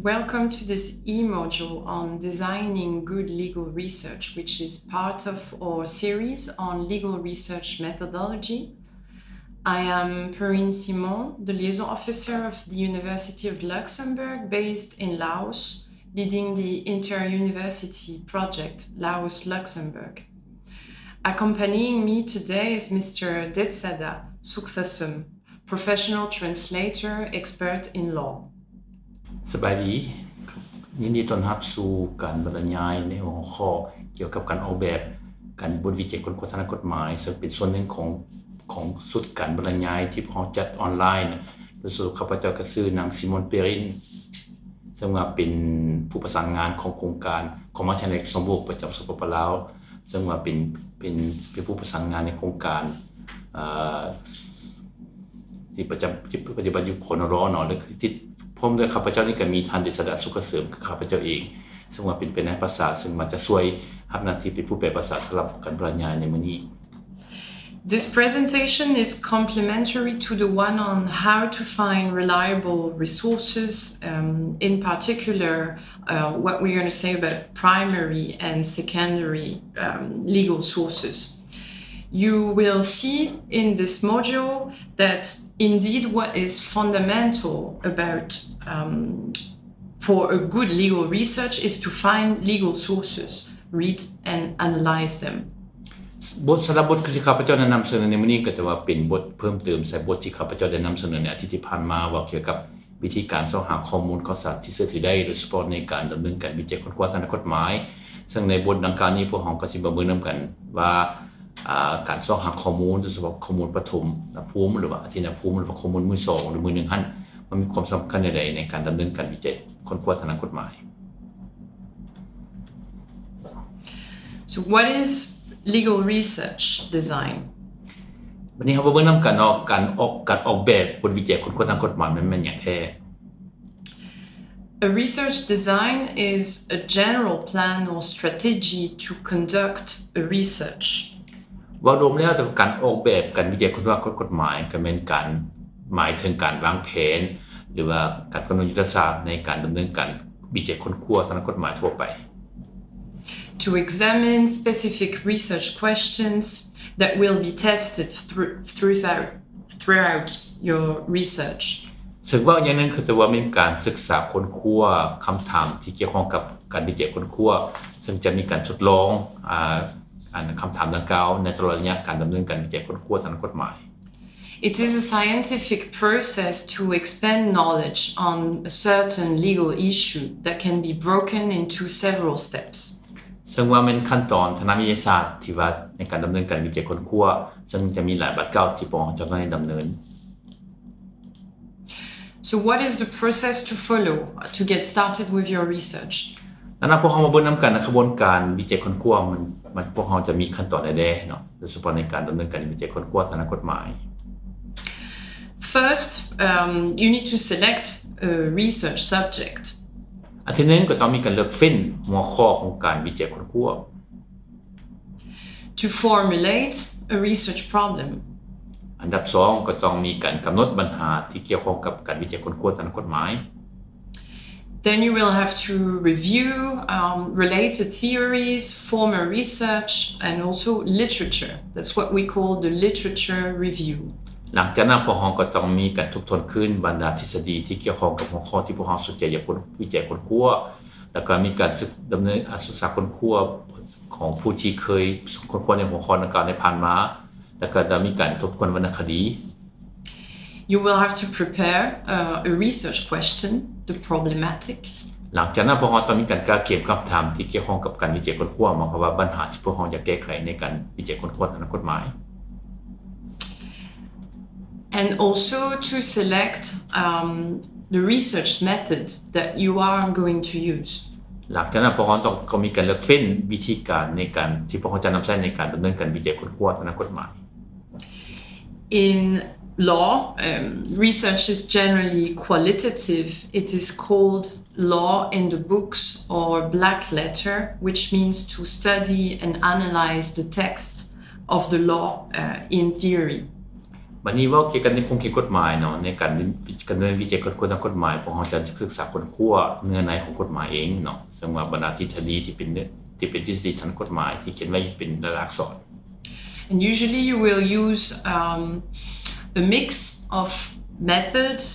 Welcome to this e-module on designing good legal research, which is part of our series on legal research methodology. I am Perrine Simon, the liaison officer of the University of Luxembourg based in Laos, leading the inter-university project Laos-Luxembourg. Accompanying me today is Mr. Detsada Suksasum, professional translator, expert in law. สบายดียินดีต้อนรับสู่การบรรยายในหัวข้อเกี่ยวกับการออกแบบการบทวิจัยกฎทางกฎหมายซึ่งเป็นส่วนหนึ่งของสุดการบรรยายที่เราจัดออนไลน์โดยส่วนข้าพเจ้าก็ชื่อนางซิมอนเปรินซึ่งว่าเป็นผู้ประสานงานของโครงการของมหาวิทยาลัยสมบูรณ์ประจำสปป.ลาวซึ่งว่าเป็นผู้ประสานงานในโครงการที่ปฏิบัติอยู่คนรอเนาะที่พร้อมด้วยข้าพเจ้านี่ก็มีท่านเดชดาสุขเสริมข้าพเจ้าเองซึ่งว่าเป็นนักภาษาซึ่งมันจะช่วยรับหน้าที่เป็นผู้แปลภาษาสำหรับการบรรยายในมื้อนี้ This presentation is complementary to the one on how to find reliable resources, in particular what we're going to say about primary and secondary legal sources. You will see in this module that indeed what is fundamental about for a good legal research is to find legal sources, read and analyze them. บทสำหรับบทที่ข้าพเจ้าได้นำเสนอในมื้อนี้ก็จะว่าเป็นบทเพิ่มเติมใส่บทที่ข้าพเจ้าได้นำเสนอในอาทิตย์ที่ผ่านมาว่าเกี่ยวกับวิธีการเสาะหาข้อมูลข่าวสารที่เชื่อถือได้โดยเฉพาะในการดำเนินการวิจัยค้นคว้าทางกฎหมายซึ่งในบทดังกล่าวนี้พวกเราก็สิมาเบิ่งนำกันว่าการเสาะหาข้อมูลโดยเฉพาะข้อมูลปฐมภูมิหรือว่าอธินภูมิหรือว่าข้อมูลมือ2หรือมือ1หั่นมันมีความสำคัญใดๆในการดำเนินการวิจัยค้นคว้าทางกฎหมาย So what is legal research design? วันนี้เรามาเบิ่งนำกันการออกแบบบทวิจัยค้นคว้าทางกฎหมายมันแม่นหยังแท้ A research design is a general plan or strategy to conduct a research. ว่ารวมแล้วแต่การออกแบบการวิจัยค้นคว้ากฎหมายก็แม่นการหมายถึงการวางแผนหรือว่าการกำหนดยุทธศาสตร์ในการดำเนินการวิจัยค้นคว้าทางกฎหมายทั่วไป To examine specific research questions that will be tested throughout your research. ซึ่งว่าอย่างนั้นคือแต่ว่าเป็นการศึกษาค้นคว้าคำถามที่เกี่ยวข้องกับการวิจัยค้นคว้าซึ่งจะมีการทดลองคำถามดังกล่าวในตลอดระยะการดำเนินการวิจัยค้นคว้าทางกฎหมาย It is a scientific process to expand knowledge on a certain legal issue that can be broken into several steps. ซึ่งว่าเป็นขั้นตอนทางวิทยาศาสตร์ที่ว่าในการดำเนินการวิจัยค้นคว้าซึ่งจะมีหลายบัดเก้าที่ปองจะได้ดำเนิน So what is the process to follow to get started with your research? นั้นพวกเรามาเบิ่งนำกันกระบวนการวิจัยค้นคว้ามันพวกเราจะมีขั้นตอนใดๆเนาะโดยเฉพาะในการดำเนินการวิจัยค้นคว้าทางกฎหมาย First, you need to select a research subject. อันที่1ก็ต้องมีการเลือกเฟ้นหัวข้อของการวิจัยค้นคว้า To formulate a research problem. อันดับ2ก็ต้องมีการกำหนดปัญหาที่เกี่ยวข้องกับการวิจัยค้นคว้าทางกฎหมาย Then you will have to review related theories, former research, and also literature. That's what we call the literature review. หลังจากนั้นพวกเราก็ต้องมีการทบทวนคืนบรรดาทฤษฎีที่เกี่ยวข้องกับหัวข้อที่พวกเราสนใจอยากวิจัยค้นคว้าแล้วก็มีการดำเนินศึกษาค้นคว้าของผู้ที่เคยค้นคว้าในหัวข้อดังกล่าวในผ่านมาแล้วก็ได้มีการทบทวนวรรณคดี You will have to prepare a research question, the problematic. หลังจากนั้นพวกเราต้องมีการเก็บคำถามที่เกี่ยวข้องกับการวิจัยค้นคว้าหมายความว่าปัญหาที่พวกเราอยากแก้ไขในการวิจัยค้นคว้าทางกฎหมาย And also to select the research method that you are going to use. หลังจากนั้นพวกเราต้องมีการเลือกเฟ้นวิธีการในการที่พวกเราจะนำใช้ในการดำเนินการวิจัยค้นคว้าทางกฎหมาย In law, research is generally qualitative. It is called law in the books or black letter, which means to study and analyze the text of the law in theory. บัดนี้เว้าเกี่ยวกับในคงเขตกฎหมายเนาะในการดำเนินวิจัยกฎหมายทางกฎหมายพวกเราจะศึกษาค้นคว้าเนื้อในของกฎหมายเองเนาะซึ่งว่าบรรดาทฤษฎีที่เป็นทฤษฎีทางกฎหมายที่เขียนไว้เป็นรายลักษณ์อักษร And usually you will use a mix of methods,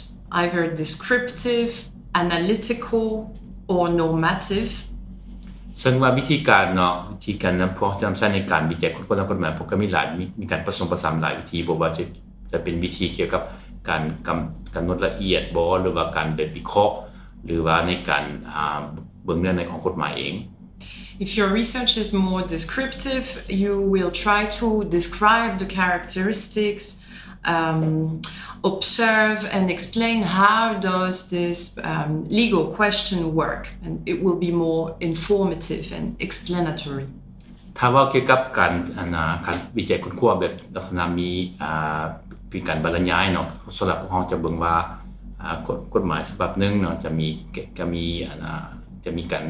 either descriptive, analytical, or normative. ซึ่งว่าวิธีการเนาะวิธีการนั้นพอจะนำใช้ในการวิจัยค้นคว้าทางกฎหมายพวกก็มีหลายมีการผสมผสานหลายวิธีบ่ว่าจะเป็นวิธีเกี่ยวกับการกำหนดละเอียดบ่หรือว่าการแบบวิเคราะห์หรือว่าในการเบิ่งเนื้อในของกฎหมายเอง If your research is more descriptive, you will try to describe the characteristics, observe and explain how does this legal question work, and it will be more informative and explanatory. ถ้าว่าเกี่ยวกับการวิจัยค้นคว้าแบบลักษณะมีการบรรยายเนาะสำหรับพวกเราจะเบิ่งว่ากฎหมายฉบับนึงเนาะจะมีการ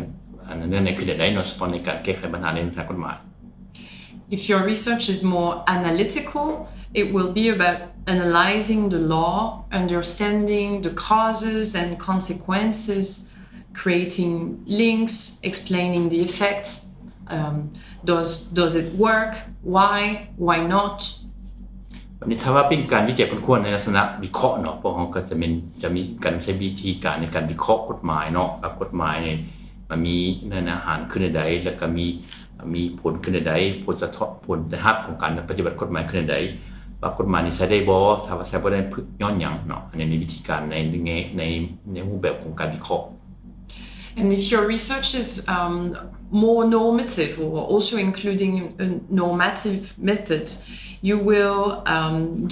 เนื้อในคือได้เนาะเฉพาะในการแก้ไขปัญหาในทางกฎหมาย If your research is more analytical, it will be about analyzing the law, understanding the causes and consequences, creating links, explaining the effects. Does it work? Why not? วันนี้ถ้าว่าเป็นการวิจัยค้นคว้าในลักษณะวิเคราะห์เนาะพวกเราก็จะมีการใช้วิธีการในการวิเคราะห์กฎหมายเนาะกฎหมายเนี่ยมันมีเนื้อหาขึ้นใดแล้วก็มีผลขึ้นใดผลสะท้อนผลได้รับของการปฏิบัติกฎหมายขึ้นใดว่ากฎหมายนี้ใช้ได้บ่ถ้าว่าใช้บ่ได้ย้อนหยังเนาะอันนี้มีวิธีการในรูปแบบของการวิเคราะห์ And if your research is more normative or also including a normative method, you will,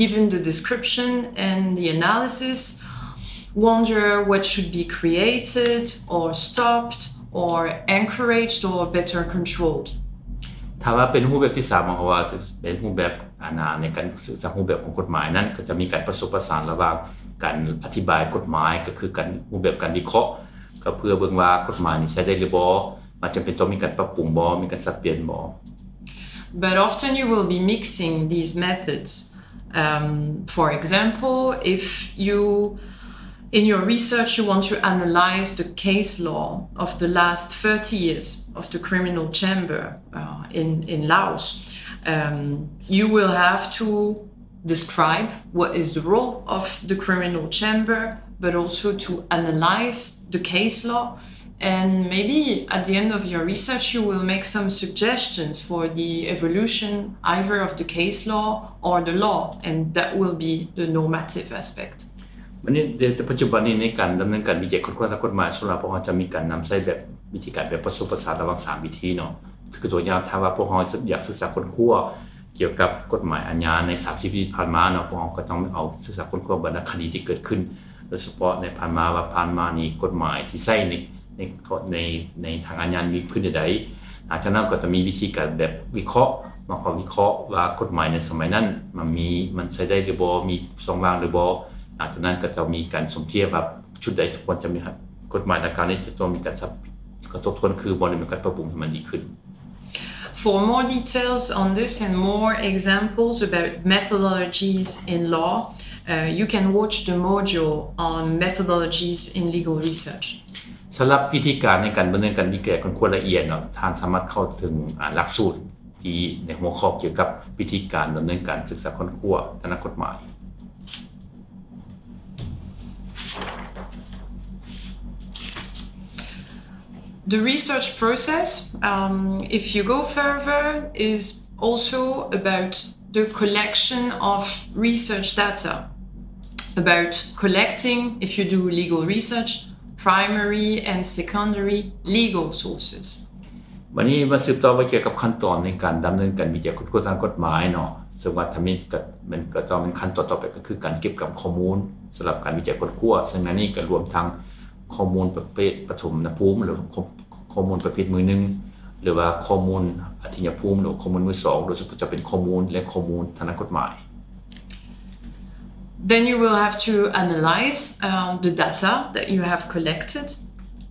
given the description and the analysis, wonder what should be created or stopped or encouraged or better controlled. ถ้าว่าเป็นรูปแบบที่3เพราะว่าเป็นรูปแบบในการศึกษารูปแบบของกฎหมายนั้นก็จะมีการผสมผสานระหว่างการอธิบายกฎหมายก็คือการรูปแบบการวิเคราะห์ก็เพื่อเบิ่งว่ากฎหมายนี้ใช้ได้หรือบ่มันจำเป็นต้องมีการปรับปรุงบ่มีการสับเปลี่ยนบ่ But often you will be mixing these methods. For example, if in your research you want to analyze the case law of the last 30 years of the criminal chamber in Laos, you will have to describe what is the role of the criminal chamber, but also to analyze the case law. And maybe at the end of your research you will make some suggestions for the evolution either of the case law or the law, and that will be the normative aspect. วันนี้ปัจจุบันนี้ในการดำเนินการวิจัยค้นคว้ากฎหมายสำหรับพวกเราจะมีการนำใช้แบบวิธีการแบบผสมผสานระหว่าง3วิธีเนาะคือตัวอย่างถ้าว่าพวกเราอยากศึกษาค้นคว้าเกี่ยวกับกฎหมายอาญาใน30ปีผ่านมาเนาะพวกเราก็ต้องเอาศึกษาค้นคว้าบรรดาคดีที่เกิดขึ้นโดยเฉพาะในผ่านมานี่กฎหมายที่ใช้ในทางอาญามีขึ้นใดอาจจะนั้นก็จะมีวิธีการแบบวิเคราะห์มาขอวิเคราะห์ว่ากฎหมายในสมัยนั้นมันใช้ได้หรือบ่มีช่องว่างหรือบ่อาจจะนั้นก็จะมีการสมเทียบว่าชุดใดทุกคนจะมีกฎหมายในการนี้จะต้องมีการกระทบทวนคือบ่ได้มีการปรับปรุงให้มันดีขึ้น For more details on this and more examples about methodologies in law, you can watch the module on methodologies in legal research. สำหรับวิธีการในการดำเนินการวิจัยค้นคว้าละเอียดเนาะท่านสามารถเข้าถึงหลักสูตรที่ในหัวข้อเกี่ยวกับวิธีการดำเนินการศึกษาค้นคว้าทางกฎหมาย The research process, if you go further, is also about the collection of research data, about collecting, if you do legal research, primary and secondary legal sources. วันนี้มาสืบต่อไปเกี่ยวกับขั้นตอนในการดำเนินการวิจัยค้นคว้าทางกฎหมายเนาะซึ่งว่าถ้ามันก็ต้องเป็นขั้นตอนต่อไปก็คือการเก็บกับข้อมูลสำหรับการวิจัยค้นคว้าซึ่งในนี้ก็รวมทั้งข้อมูลประเภทปฐมภูมิหรือข้อมูลประเภทมือ1หรือว่าข้อมูลอธิยภูมิหรือข้อมูลมือ2โดยเฉพาะจะเป็นข้อมูลและข้อมูลทางกฎหมาย Then you will have to analyze the data that you have collected.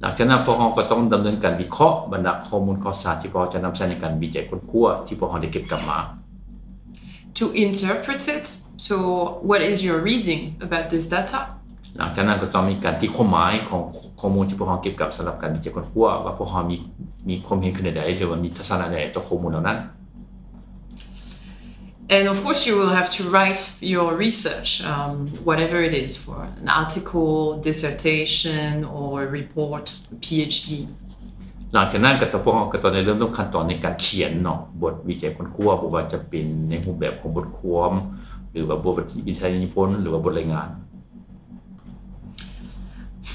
หลังจากนั้นพวกเราก็ต้องดำเนินการวิเคราะห์บรรดาข้อมูลข่าวสารที่พวกเราจะนำใช้ในการวิจัยค้นคว้าที่พวกเราได้เก็บกลับมา to interpret it. So what is your reading about this data? หลังจากนั้นก็ต้องมีการตีความหมายของข้อมูลที่พวกเราเก็บกับสำหรับการวิจัยค้นคว้าว่าพวกเรามีความเห็นขนาดใดหรือว่ามีทัศนะใดต่อข้อมูลเหล่านั้น And of course you will have to write your research, whatever it is, for an article, dissertation or report, PhD. หลังจากนั้นก็พวกเราก็ต้องเริ่มต้นขั้นตอนในการเขียนเนาะบทวิจัยค้นคว้าบ่ว่าจะเป็นในรูปแบบของบทความหรือว่าบทวิจัยนิพนธ์หรือว่าบทรายงาน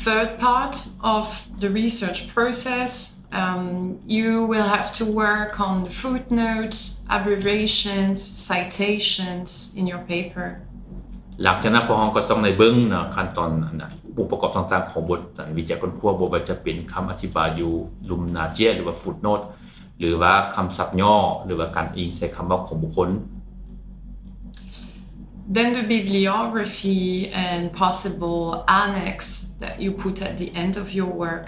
Third part of the research process, you will have to work on the footnotes, abbreviations, citations in your paper. หลังจากนั้นพวกเราก็ต้องได้เบิ่งเนาะขั้นตอนองค์ประกอบต่างๆของบทวิจัยค้นคว้าบ่ว่าจะเป็นคำอธิบายอยู่ลุมนาเจียหรือว่า footnote หรือว่าคำศัพท์ย่อหรือว่าการอิงใส่คำเว้าของบุคคล Then the bibliography and possible annex that you put at the end of your work.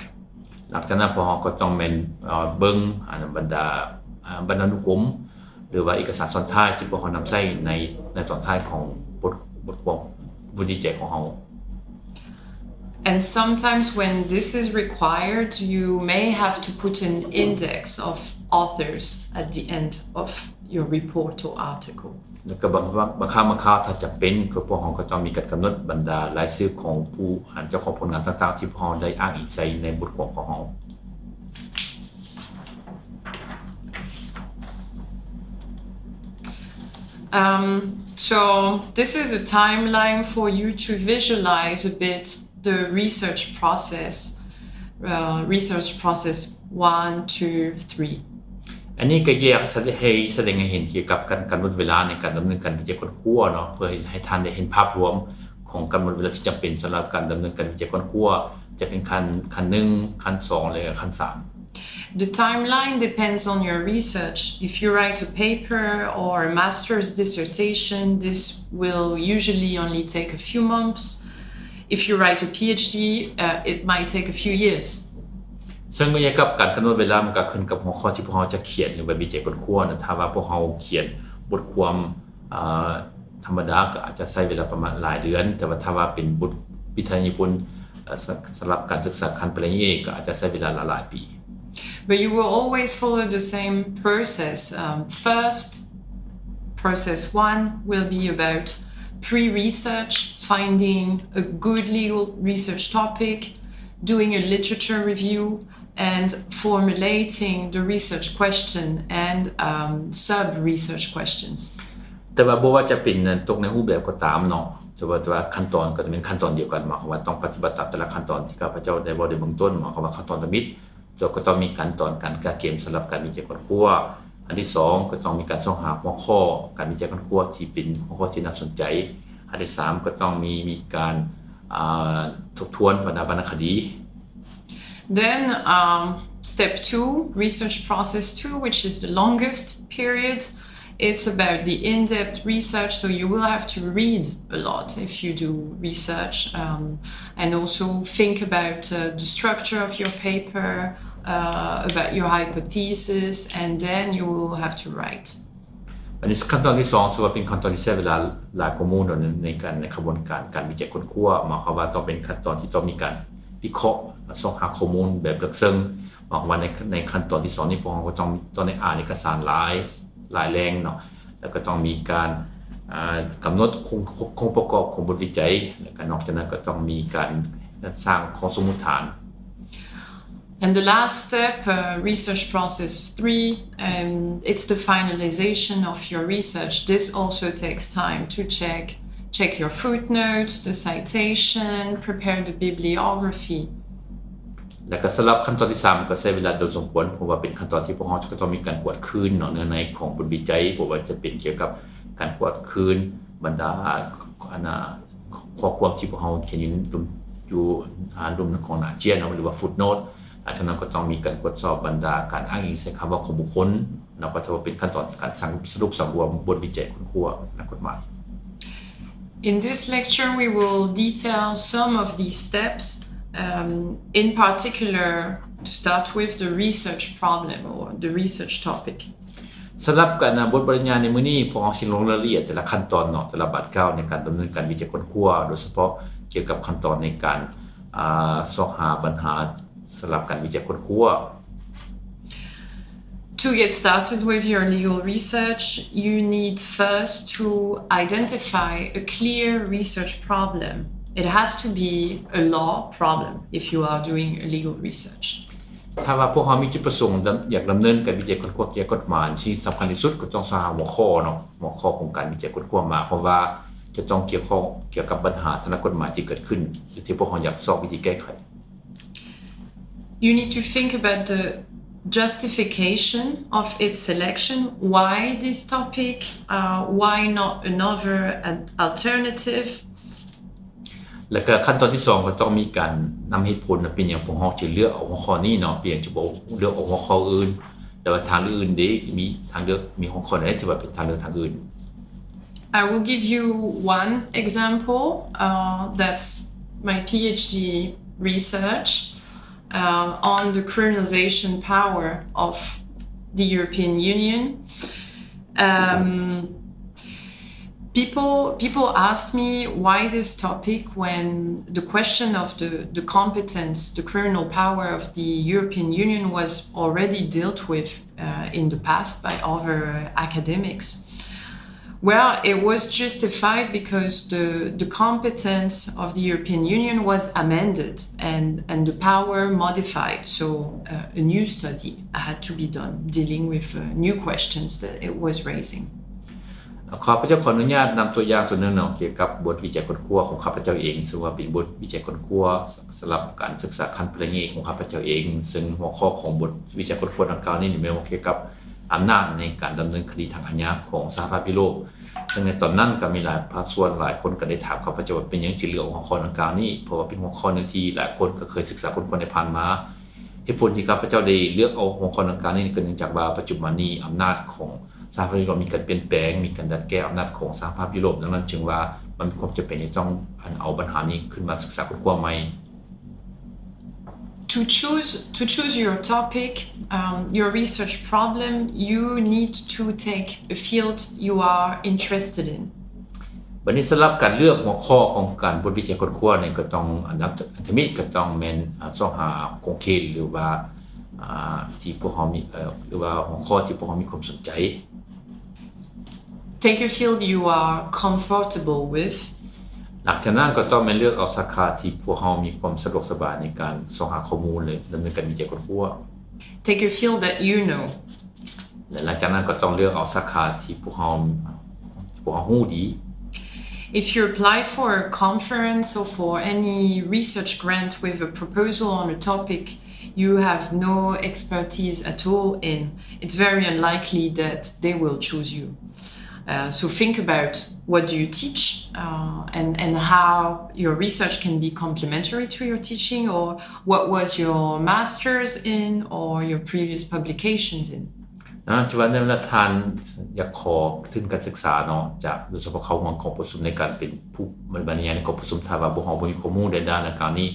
หลังจากนั้นพวกเราก็ต้องแม่นเบิ่งบรรณานุกรมหรือว่าเอกสารซ้อนท้ายที่พวกเรานำใช้ในตอนท้ายของบทความวิจัยของเรา And sometimes when this is required, you may have to put an index of authors at the end of your report or article. แล้วก็บางครั้งถ้าจะเป็นก็พวกเราก็ต้องมีการกำหนดบรรดารายชื่อของผู้อ่านเจ้าของผลงานต่างๆที่พวกเราได้อ้างอิงใส่ในบทความของเรา So this is a timeline for you to visualize a bit the research process 1, 2, 3. อันนี้ก็แยกแสดงให้เห็นเกี่ยวกับการกำหนดเวลาในการดำเนินการวิจัยค้นคว้าเนาะเพื่อให้ท่านได้เห็นภาพรวมของกำหนดเวลาที่จำเป็นสำหรับการดำเนินการวิจัยค้นคว้าจะเป็นขั้น1ขั้น2และขั้น3 The timeline depends on your research. If you write a paper or a master's dissertation, this will usually only take a few months. If you write a PhD, it might take a few years. ซึ่งเมื่อกับการกำหนดเวลามันก็ขึ้นกับหัวข้อที่พวกเราจะเขียนหรือว่าวิจัยค้นคว้านะถ้าว่าพวกเราเขียนบทความธรรมดาก็อาจจะใช้เวลาประมาณหลายเดือนแต่ว่าถ้าว่าเป็นบทวิจัยนิพนธ์สำหรับการศึกษาขั้นปริญญาเอกก็อาจจะใช้เวลาหลายปี But you will always follow the same process. First, process 1 will be about pre-research, finding a good legal research topic, doing a literature review, and formulating the research question and sub-research questions. แต่ว่าบ่ว่าจะเป็นตกในรูปแบบก็ตามเนาะแต่ว่าขั้นตอนก็จะเป็นขั้นตอนเดียวกันหมายความว่าต้องปฏิบัติตามแต่ละขั้นตอนที่ข้าพเจ้าได้บอกในเบื้องต้นหมายความว่าขั้นตอนละมิดก็ต้องมีขั้นตอนการเก็บสำหรับการวิจัยค้นคว้าอันที่2ก็ต้องมีการส่องหาหัวข้อการวิจัยค้นคว้าที่เป็นหัวข้อที่น่าสนใจอันที่3ก็ต้องมีการทบทวนวรรณคดี Then step 2, research process 2, which is the longest period. It's about the in-depth research, so you will have to read a lot if you do research, and also think about the structure of your paper, about your hypothesis, and then you will have to write. อันนี้ขั้นตอนที่2ถือว่าเป็นขั้นตอนที่ใช้เวลาหลายข้อมูลในกระบวนการวิจัยค้นคว้าหมายความว่าต้องเป็นขั้นตอนที่ต้องมีการวิเคราะห์ส่องหาข้อมูลแบบลึกซึ้งหมายความว่าในขั้นตอนที่2นี้พวกเราก็ต้องได้อ่านเอกสารหลายแรงเนาะแล้วก็ต้องมีการกำหนดองค์ประกอบของบทวิจัยแล้วก็นอกจากนั้นก็ต้องมีการสร้างข้อสมมุติฐาน And the last step, research process 3, it's the finalization of your research. This also takes time to check your footnotes, the citation, prepare the bibliography. และก็สำหรับขั้นตอนที่3ก็ใช้เวลาโดยสมควรเพราะว่าเป็นขั้นตอนที่พวกเราจะต้องมีการกวดคืนเนาะในของบทวิจัยบ่ว่าจะเป็นเกี่ยวกับการกวดคืนบรรดาข้อความที่พวกเราเขียนอยู่รวมของหน้าเจียเนาะหรือว่า footnote ฉะนั้นก็ต้องมีการตรวจสอบบรรดาการอ้างอิงใช้คำว่าของบุคคลเนาะก็ถือว่าเป็นขั้นตอนการสรุปสำรวมบทวิจัยค้นคว้านักกฎหมาย In this lecture we will detail some of these steps, in particular to start with the research problem or the research topic. สำหรับการบทบรรยายในมื้อนี้พวกเราสิลงรายละเอียดแต่ละขั้นตอนเนาะแต่ละบาทก้าวในการดำเนินการวิจัยค้นคว้าโดยเฉพาะเกี่ยวกับขั้นตอนในการสอบหาปัญหาสำหรับการวิจัยค้นคว้า To get started with your legal research, you need first to identify a clear research problem. It has to be a law problem if you are doing a legal research. ถ้าว่าพวกเรามีจุดประสงค์อยากดำเนินการวิจัยค้นคว้าเกี่ยวกับกฎหมายที่สำคัญที่สุดก็ต้องหาหัวข้อเนาะหัวข้อของการวิจัยค้นคว้ามาเพราะว่าจะต้องเกี่ยวกับปัญหาทางกฎหมายที่เกิดขึ้นที่พวกเราอยากสอบวิธีแก้ไข You need to think about the justification of its selection. Why this topic? Why not another alternative? แล้วก็ขั้นตอนที่2ก็ต้องมีการนำเหตุผลเป็นอย่างพวกเราจะเลือกเอาหัวข้อนี้เนาะเปลี่ยนจะบ่เลือกเอาหัวข้ออื่นแต่ว่าทางอื่นดีมีทางเลือกมีหัวข้อไหนที่ว่าเป็นทางเลือกทางอื่น I will give you one example. That's my PhD research on the criminalization power of the European Union. People asked me why this topic when the question of the competence, the criminal power of the European Union was already dealt with in the past by other academics. Well, it was justified because the competence of the European Union was amended and the power modified. So a new study had to be done dealing with new questions that it was raising. ข้าพเจ้าขออนุญาตนำตัวอย่างตัวนึงเนาะเกี่ยวกับบทวิจัยค้นคว้าของข้าพเจ้าเองซึ่งว่าเป็นบทวิจัยค้นคว้าสำหรับการศึกษาขั้นปริญญาเอกของข้าพเจ้าเองซึ่งหัวข้อของบทวิจัยค้นคว้าดังกล่าวนี้แม่นเกี่ยวกับอำนาจในการดำเนินคดีทางอาญาของสหภาพยุโรปซึ่งในตอนนั้นก็มีหลายภาคส่วนหลายคนก็ได้ถามข้าพเจ้าว่าเป็นหยังสิเลือกหัวข้อดังกล่าวนี้เพราะว่าเป็นหัวข้อนึงที่หลายคนก็เคยศึกษาค้นคว้าในผ่านมาเหตุผลที่ข้าพเจ้าได้เลือกเอาหัวข้อดังกล่าวนี้ก็เนื่องจากว่าปัจจุบันนี้อำนาจของสหภาพยุโรปมีการเปลี่ยนแปลงมีการดัดแก้อำนาจของสหภาพยุโรปดังนั้นจึงว่ามันมีความจำเป็นที่ต้องเอาปัญหานี้ขึ้นมาศึกษาค้นคว้าใหม่ To choose your topic, your research problem, you need to take a field you are interested in. วันนี้สำหรับการเลือกหัวข้อของการบทวิจัยค้นคว้าเนี่ยก็ต้องอันดับที่มีก็ต้องแม่นสอบหาคงเขตหรือว่าที่พวกเรามีหรือว่าหัวข้อที่พวกเรามีความสนใจ Take a field you are comfortable with. หลังจากนั้นก็ต้องเลือกเอาสาขาที่พวกเรามีความสะดวกสบายในการสอบหาข้อมูลเลยดำเนินการวิจัยค้นคว้า Take a field that you know. และหลังจากนั้นก็ต้องเลือกเอาสาขาที่พวกเรารู้ดี If you apply for a conference or for any research grant with a proposal on a topic you have no expertise at all in, it's very unlikely that they will choose you. So think about what do you teach and how your research can be complementary to your teaching or what was your master's in or your previous publications in. ที่ว่าในเวลาทานอยากขอทุนการศึกษาเนาะจากโดยเฉพาะเขาของกองประชุมในการเป็นผู้บรรยายในกองประชุมถ้าว่าบ่มีข้อมูลในด้านการนี้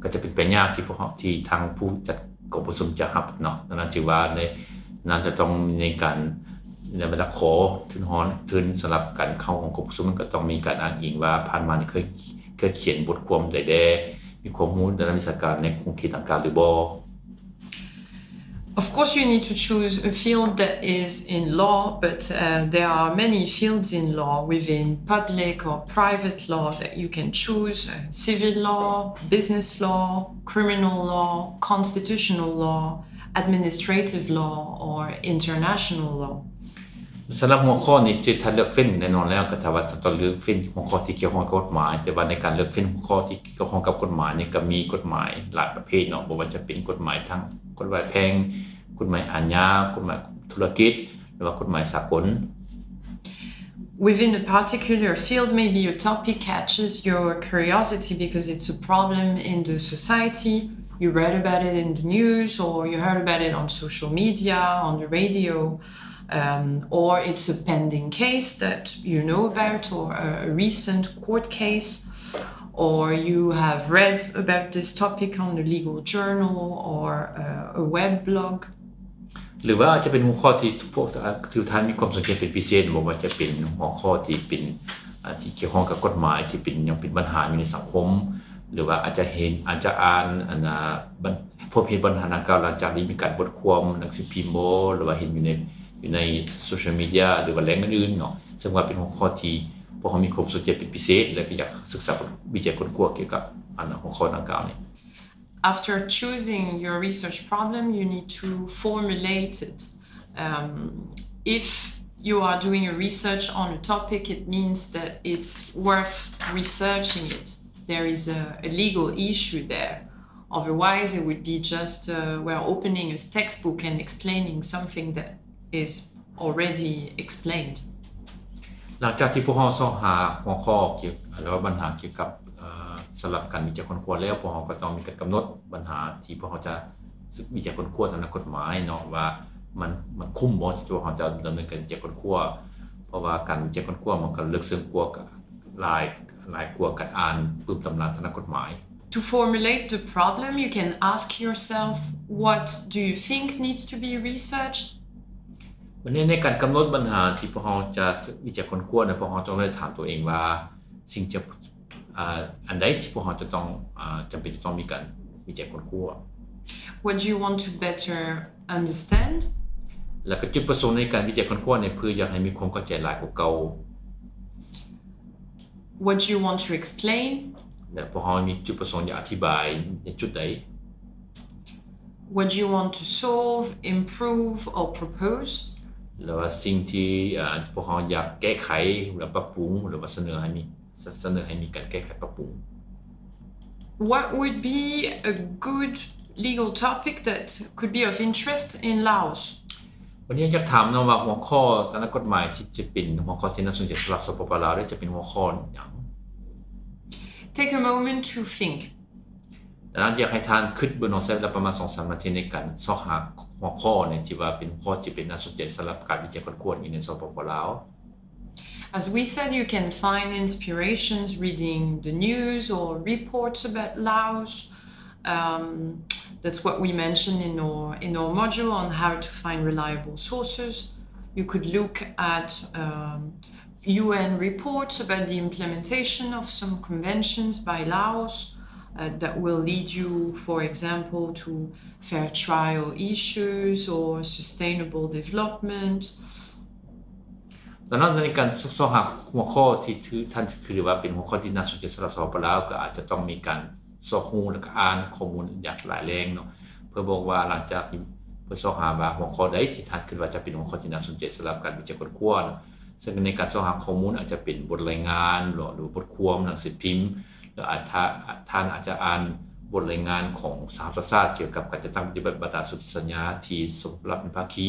ก็จะเป็นไปยากที่พวกที่ทางผู้จัดกองประชุมจะรับเนาะดังนั้นจึงว่าในนั้นจะต้องในการในเวลาขอทุนสำหรับการเข้าของกองประชุมมันก็ต้องมีการอ้างอิงว่าผ่านมานี่เคยเขียนบทความใดๆมีข้อมูลด้านวิชาการในคงคิดต่างๆหรือบ่ Of course, you need to choose a field that is in law, but there are many fields in law within public or private law that you can choose: civil law, business law, criminal law, constitutional law, administrative law, or international law. สำหรับหัวข้อนี้ที่ท่านเลือกเฟ้นแน่นอนแล้วก็ถ้าว่าต้องเลือกเฟ้นหัวข้อที่เกี่ยวข้องกับกฎหมายแต่ว่าในการเลือกเฟ้นหัวข้อที่เกี่ยวข้องกับกฎหมายนี่ก็มีกฎหมายหลายประเภทเนาะบ่ว่าจะเป็นกฎหมายทั้งกฎหมายแพ่งกฎหมายอาญากฎหมายธุรกิจหรือว่ากฎหมายสากล Within a particular field, maybe a topic catches your curiosity because it's a problem in the society. You read about it in the news or you heard about it on social media, on the radio. Or it's a pending case that you know about or a recent court case or you have read about this topic on a legal journal or a web blog. หรือว่าอาจจะเป็นหัวข้อที่พวกทุกท่านมีความสนใจเป็นพิเศษบ่ว่าจะเป็นหัวข้อที่เป็นที่เกี่ยวข้องกับกฎหมายที่เป็นยังเป็นปัญหาอยู่ในสังคมหรือว่าอาจจะเห็นอาจจะอ่านพบเห็นปัญหาดังกล่าวหลังจากที่มีการบทความหนังสือพิมพ์หรือว่าเห็นอยู่ในโซเชียลมีเดียหรือว่าแหล่งอื่นๆเนาะซึ่งว่าเป็นหัวข้อที่พวกเขามีความสนใจเป็นพิเศษและก็อยากศึกษาวิจัยค้นคว้าเกี่ยวกับหัวข้อดังกล่าวนี้ After choosing your research problem, you need to formulate it. If you are doing a research on a topic, it means that it's worth researching it. There is a legal issue there. Otherwise, it would be just we're opening a textbook and explaining something that is already explained. หลังจากที่พวกเราสอบหาหัวข้อเกี่ยวกับปัญหาเกี่ยวกับสำหรับการวิจัยค้นคว้าแล้วพวกเราก็ต้องมีการกำหนดปัญหาที่พวกเราจะวิจัยค้นคว้าทางกฎหมายเนาะว่ามันคุ้มบ่ที่พวกเราจะดำเนินการวิจัยค้นคว้าเพราะว่าการวิจัยค้นคว้ามันก็ลึกซึ้งกว่าหลายกว่าการอ่านปึ้มตำราทางกฎหมาย To formulate the problem, you can ask yourself, what do you think needs to be researched? วันนี้ในการกำหนดปัญหาที่พวกเราจะวิจัยค้นคว้าเนี่ยพวกเราต้องได้ถามตัวเองว่าสิ่งจะอันใดที่พวกเราจะต้องจำเป็นจะต้องมีการวิจัยค้นคว้า What do you want to better understand? แล้วก็จุดประสงค์ในการวิจัยค้นคว้าเนี่ยเพื่ออยากให้มีความเข้าใจหลายกว่าเก่า What do you want to explain? และพวกเรามีจุดประสงค์อยากอธิบายในจุดใด What do you want to solve, improve or propose? หรือว่าสิ่งที่พวกเราอยากแก้ไขหรือปรับปรุงหรือว่าเสนอให้มีการแก้ไขปรับปรุง What would be a good legal topic that could be of interest in Laos? วันนี้อยากถามนะว่าหัวข้อทางกฎหมายที่จะเป็นหัวข้อที่น่าสนใจสำหรับสปป.ลาวได้จะเป็นหัวข้อหยัง Take a moment to think. ดังนั้นอยากให้ท่านคิดเบิ่งใช้เวลาประมาณ 2-3 นาทีในการสอบหาหัวข้อเนี่ยที่ว่าเป็นหัวข้อที่เป็นน่าสนใจสำหรับการวิจัยค้นคว้าในสปป.ลาว As we said, you can find inspirations reading the news or reports about Laos. That's what we mentioned in our module on how to find reliable sources. You could look at UN reports about the implementation of some conventions by Laos that will lead you, for example, to fair trial issues or sustainable development. ดังนั้นในการสอบหาหัวข้อที่ท่านคือว่าเป็นหัวข้อที่น่าสนใจสำหรับสปป.ลาวก็อาจจะต้องมีการสอบรู้และก็อ่านข้อมูลอย่างหลายแหล่งเนาะเพื่อบอกว่าหลังจากที่เพื่อสอบหาว่าหัวข้อใดที่ท่านคิดว่าจะเป็นหัวข้อที่น่าสนใจสำหรับการวิจัยค้นคว้าซึ่งในการสอบหาข้อมูลอาจจะเป็นบทรายงานหรือบทความหนังสือพิมพ์หรือท่านอาจจะอ่านบทรายงานของสหประชาชาติเกี่ยวกับการจัดตั้งปฏิบัติบรรดาสนธิสัญญาที่สมรับเป็นภาคี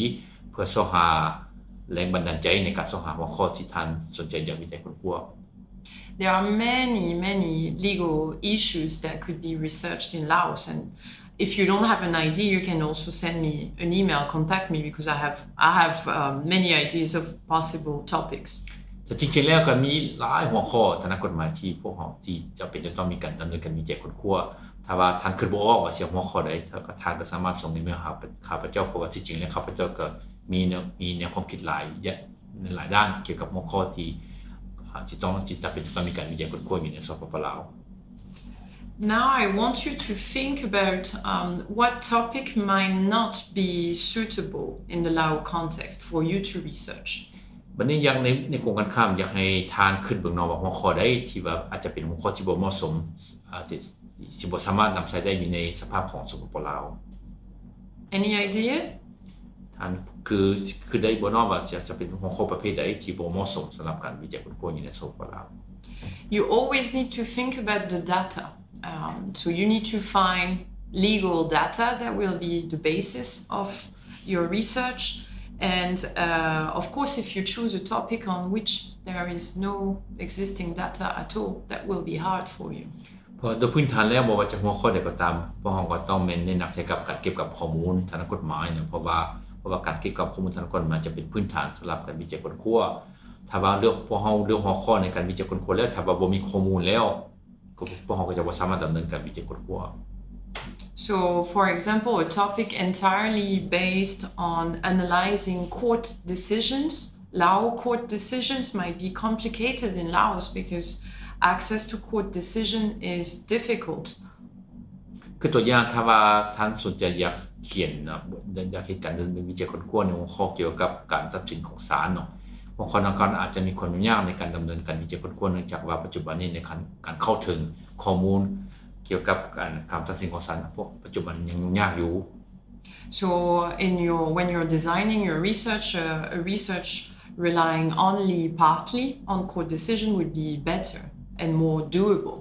เพื่อสอบหาแรงบันดาลใจในการสอบหาหัวข้อที่ท่านสนใจอยากวิจัยค้นคว้า There are many legal issues that could be researched in Laos, and if you don't have an idea, you can also send me an email, contact me, because I have many ideas of possible topics. แต่จริงๆแล้วก็มีหลายหัวข้อทางกฎหมายที่พวกเราที่จะเป็นจะต้องมีการดำเนินการวิจัยค้นคว้าถ้าว่าท่านคิดบ่ออกว่าสิหัวข้อใดท่านก็สามารถส่งอีเมลหาข้าพเจ้าเพราะว่าจริงๆแล้วข้าพเจ้าก็มีแนวความคิดหลายในหลายด้านเกี่ยวกับหัวข้อที่จะเป็นต้องมีการวิจัยค้นคว้าอยู่ในสปป.ลาว Now I want you to think about what topic might not be suitable in the Lao context for you to research. บัดนี้ยังในกลุ่มกันข้ามอยากให้ทานขึ้นเบิ่งเนาะว่าหัวข้อใดที่ว่าอาจจะเป็นหัวข้อที่บ่เหมาะสมที่บ่สามารถนำใช้ได้อยู่ในสภาพของสปป.ลาว Any idea? ท่านคือได้บ่เนาะว่าจะเป็นหัวข้อประเภทใดที่บ่เหมาะสมสำหรับการวิจัยค้นคว้าอยู่ในสปป.ลาว You always need to think about the data. So you need to find legal data that will be the basis of your research. And of course, if you choose a topic on which there is no existing data at all, that will be hard for you. เพราะโดยพื้นฐานแล้วบ่ว่าจะหัวข้อใดก็ตามพวกเราก็ต้องเน้นหนักใช้กับการเก็บกับข้อมูลทางกฎหมายเนี่ยเพราะว่าการเก็บกับข้อมูลทางกฎหมายจะเป็นพื้นฐานสำหรับการวิจัยค้นคว้าถ้าว่าเรื่องพวกเราเรื่องหัวข้อในการวิจัยค้นคว้าแล้วถ้าว่าบ่มีข้อมูลแล้วพวกเราก็จะบ่สามารถดำเนินการวิจัยค้นคว้า So, for example, a topic entirely based on analyzing court decisions. Lao court decisions might be complicated in Laos because access to court decision is difficult. คือตัวอย่างถ้าว่าท่านสนใจอยากเขียนนะอยากเฮ็ดการดำเนินวิจัยค้นคว้าในหัวข้อเกี่ยวกับการตัดสินของศาลเนาะบางคนอาจจะมีความยุ่งยากในการดำเนินการวิจัยค้นคว้าเนื่องจากว่าปัจจุบันนี้ในการเข้าถึงข้อมูลเกี่ยวกับการตัดสินของศาลพวกปัจจุบันยังยุ่งยากอยู่ So when you're designing your research, a research relying only partly on court decision would be better and more doable.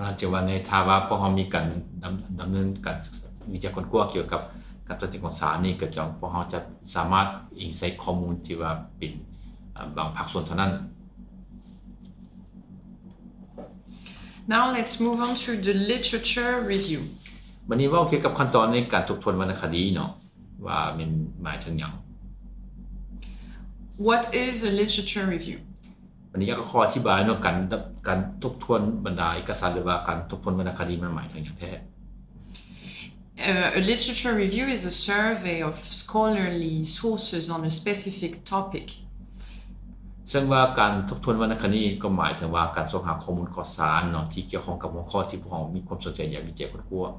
อาจจะว่าในถ้าว่าพวกเรามีการดำเนินการวิจัยค้นคว้าเกี่ยวกับการตัดสินของศาลนี่ก็จะพวกเราจะสามารถอิงใส่ข้อมูลที่ว่าเป็นบางภาคส่วนเท่านั้น Now let's move on to the literature review. วันนี้เว้าเกี่ยวกับขั้นตอนในการทบทวนวรรณคดีเนาะว่ามันหมายถึงหยัง What is a literature review? วันนี้อยากขออธิบายเนาะการทบทวนบรรดาเอกสารหรือว่าการทบทวนวรรณคดีมันหมายถึงหยังแท้ A literature review is a survey of scholarly sources on a specific topic. ซึ่งว่าการทบทวนวรรณคดีก็หมายถึงว่าการสอบหาข้อมูลข่าวสารเนาะที่เกี่ยวข้องกับหัวข้อที่พวกเรามีความสนใจอยากวิจัยค้นคว้า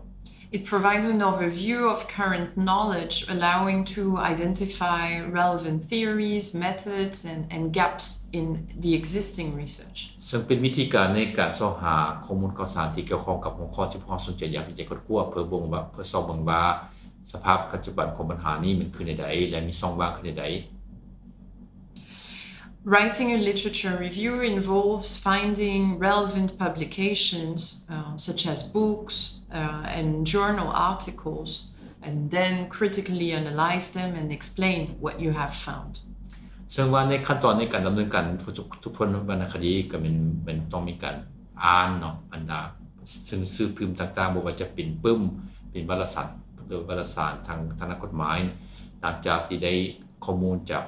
It provides an overview of current knowledge, allowing to identify relevant theories, methods, and gaps in the existing research. ซึ่งเป็นวิธีการในการสอบหาข้อมูลข่าวสารที่เกี่ยวข้องกับหัวข้อที่พวกเราสนใจอยากวิจัยค้นคว้าเพื่อสอบเบิ่งว่าสภาพปัจจุบันของปัญหานี้มันคือในใดและมีช่องว่างคือในใด Writing a literature review involves finding relevant publications, such as books and journal articles, and then critically analyze them and explain what you have found. ซึ่งว่าในขั้นตอนในการดำเนินการทบทวนวรรณคดีก็เป็นต้องมีการอ่านเนาะบรรดาซึ่งสื่อพิมพ์ต่างๆบ่ว่าจะเป็นเป็นวารสารหรือวารสารทางนักกฎหมายหลังจากที่ได้ข้อมูลจาก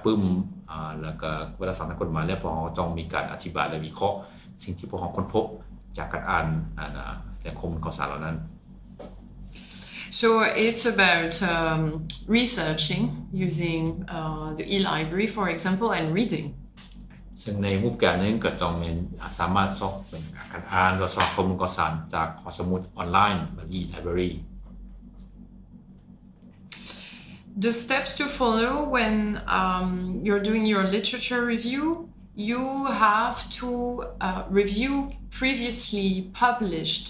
แล้วก็วารสารทางกฎหมายแล้วพวกเราต้องมีการอธิบายและวิเคราะห์สิ่งที่พวกเราค้นพบจากการอ่านและข้อมูลข่าวสารเหล่านั้น So it's about researching using the e-library, for example, and reading. ซึ่งในรูปแบบนั้นก็ต้องสามารถสอบเป็นการอ่านหรือสอบข้อมูลข่าวสารจากหอสมุดออนไลน์หรือ e-library. The steps to follow when you're doing your literature review, you have to review previously published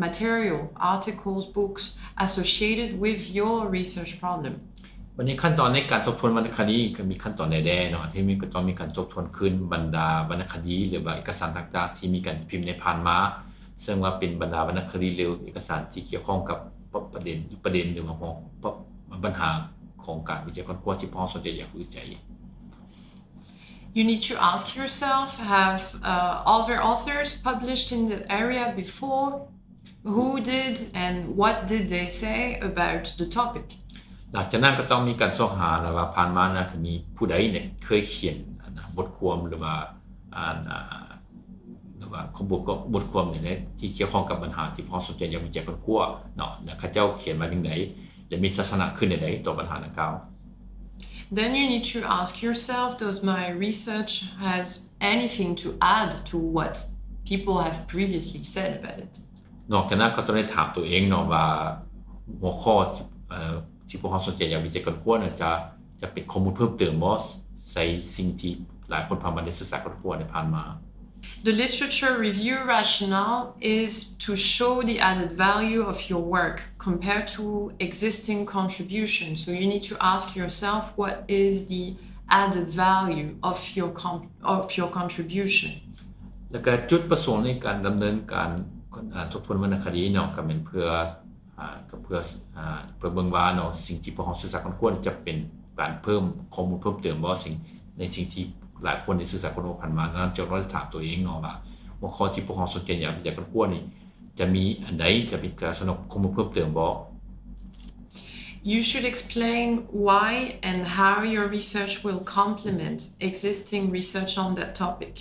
material, articles, books associated with your research problem. วันนี้ขั้นตอนในการทบทวนวรรณคดีก็มีขั้นตอนใดๆเนาะที่ก็ต้องมีการทบทวนขึ้นบรรดาวรรณคดีหรือว่าเอกสารต่างๆที่มีการพิมพ์ในผ่านมาซึ่งว่าเป็นบรรดาวรรณคดีหรือเอกสารที่เกี่ยวข้องกับประเด็นหรือว่าปัญหาของการวิจัยค้นคว้าที่พวกเราสนใจอยากวิจัย You need to ask yourself, have other authors published in the area before? Who did and what did they say about the topic? หลังจากนั้นก็ต้องมีการสอบหาแล้วว่าผ่านมานะมีผู้ใดเนี่ยเคยเขียนบทความหรือว่าบทความเนี่ยที่เกี่ยวข้องกับปัญหาที่พวกเราสนใจอยากวิจัยค้นคว้าเนาะแล้วเขาเจ้าเขียนมาจังได๋และมีทัศนะขึ้นใดต่อปัญหาดังกล่าว Then you need to ask yourself, does my research has anything to add to what people have previously said about it? นอกจากนั้นก็ต้องได้ถามตัวเองเนาะว่าหัวข้อที่พวกเราสนใจอยากวิจัยค้นคว้าน่ะจะเป็นข้อมูลเพิ่มเติมบ่ใส่สิ่งที่หลายคนผ่านมาได้ศึกษาค้นคว้าในผ่านมา The literature review rationale is to show the added value of your work compared to existing contributions. So you need to ask yourself, what is the added value of your contribution? แล้วก็จุดประสงค์ในการดำเนินการทบทวนวรรณคดีเนาะก็เป็นเพื่อเบิ่งว่าเนาะสิ่งที่พวกเราศึกษาค้นคว้าจะเป็นการเพิ่มข้อมูลเพิ่มเติมบ่สิ่งที่หลายคนได้ศึกษาค้นคว้าผ่านมานั้นจะต้องถามตัวเองเนาะว่าหัวข้อที่พวกเราสนใจอยากวิจัยค้นคว้านี่จะมีอันใดจะมีการสนับข้อมูลเพิ่มเติมบ่ You should explain why and how your research will complement existing research on that topic.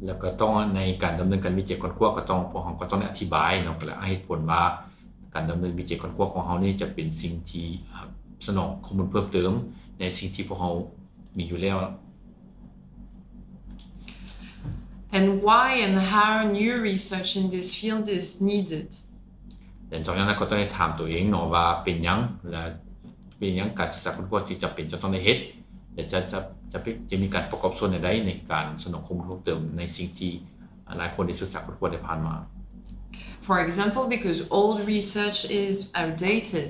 แล้วก็ต้องในการดำเนินการวิจัยค้นคว้าก็ต้องพวกเราก็ต้องอธิบายเนาะและให้เหตุผลว่า การดำเนินวิจัยค้นคว้าของเฮานี่จะเป็นสิ่งที่สนองข้อมูลเพิ่มเติมในสิ่งที่พวกเฮามีอยู่แล้ว And why and how new research in this field is needed? แต่จากนั้นก็ต้องถามตัวเองเนาะว่าเป็นหยังและเป็นหยังการศึกษาค้นคว้าที่จำเป็นจะต้องได้เฮ็ดและจะมีการประกอบส่วนใดในการสนองข้อมูลเพิ่มเติมในสิ่งที่หลายคนได้ศึกษาค้นคว้าได้ผ่านมา For example, because old research is outdated.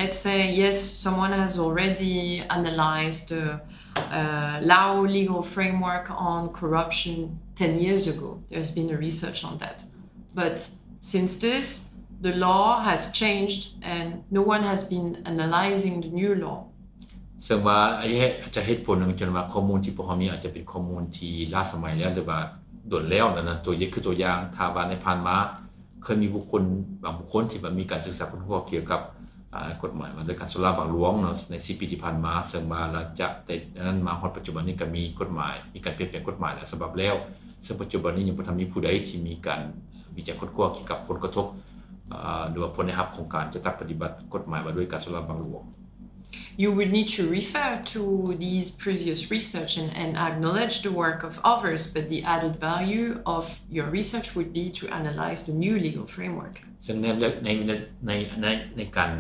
Let's say, yes, someone has already analyzed the Lao legal framework on corruption 10 years ago. There's been a research on that. But since this, the law has changed and no one has been analyzing the new law. ซึ่งว่าอาจจะเหตุผลนึงจนว่าข้อมูลที่พวกเฮามีอาจจะเป็นข้อมูลที่ล้าสมัยแล้วหรือว่าโดนแล้วนั่นน่ะตัวอย่างถ้าว่าในผ่านมาเคยมีบุคคลบางบุคคลที่มีการศึกษาค้นคว้าเกี่ยวกับกฎหมายมาด้วยการสุราบางหลวงเนาะใน10ปีที่ผ่านมาซึ่งว่าหลังจากนั้นมาฮอดปัจจุบันนี้ก็มีกฎหมายมีการเปลี่ยนแปลงกฎหมายแล้วฉบับแล้วซึ่งปัจจุบันนี้ยังบ่ทันมีผู้ใดที่มีการวิจัยค้นคว้าเกี่ยวกับผลกระทบหรือว่าผลในรับของการจะตัดปฏิบัติกฎหมายมาด้วยการสุราบางหลวงYou would need to refer to these previous research and acknowledge the work of others, but the added value of your research would be to analyze the new legal framework. ซึ่งในการ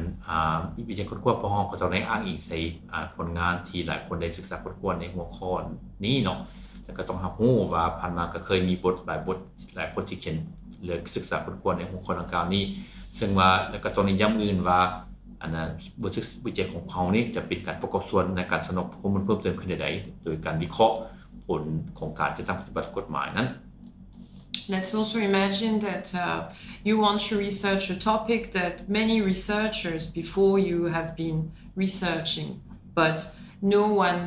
วิจัยค้นคว้าพวกเฮาก็ต้องได้อ้างอิงใส่ผลงานที่หลายคนได้ศึกษาค้นคว้าในหัวข้อนี้เนาะแล้วก็ต้องรับรู้ว่าผ่านมาก็เคยมีหลายคนที่เขียนเรื่องศึกษาค้นคว้าในหัวข้อดังกล่าวนี้ซึ่งว่าแล้วก็ต้องย้ำอื่นว่าอันนั้นบทวิจัยของเฮานี่จะเป็นการประกอบส่วนในการสนับสนุนข้อมูลเพิ่มเติมขึ้นใดๆโดยการวิเคราะห์ผลของการจะปฏิบัติกฎหมายนั้น Let's also imagine that you want to research a topic that many researchers before you have been researching, but no one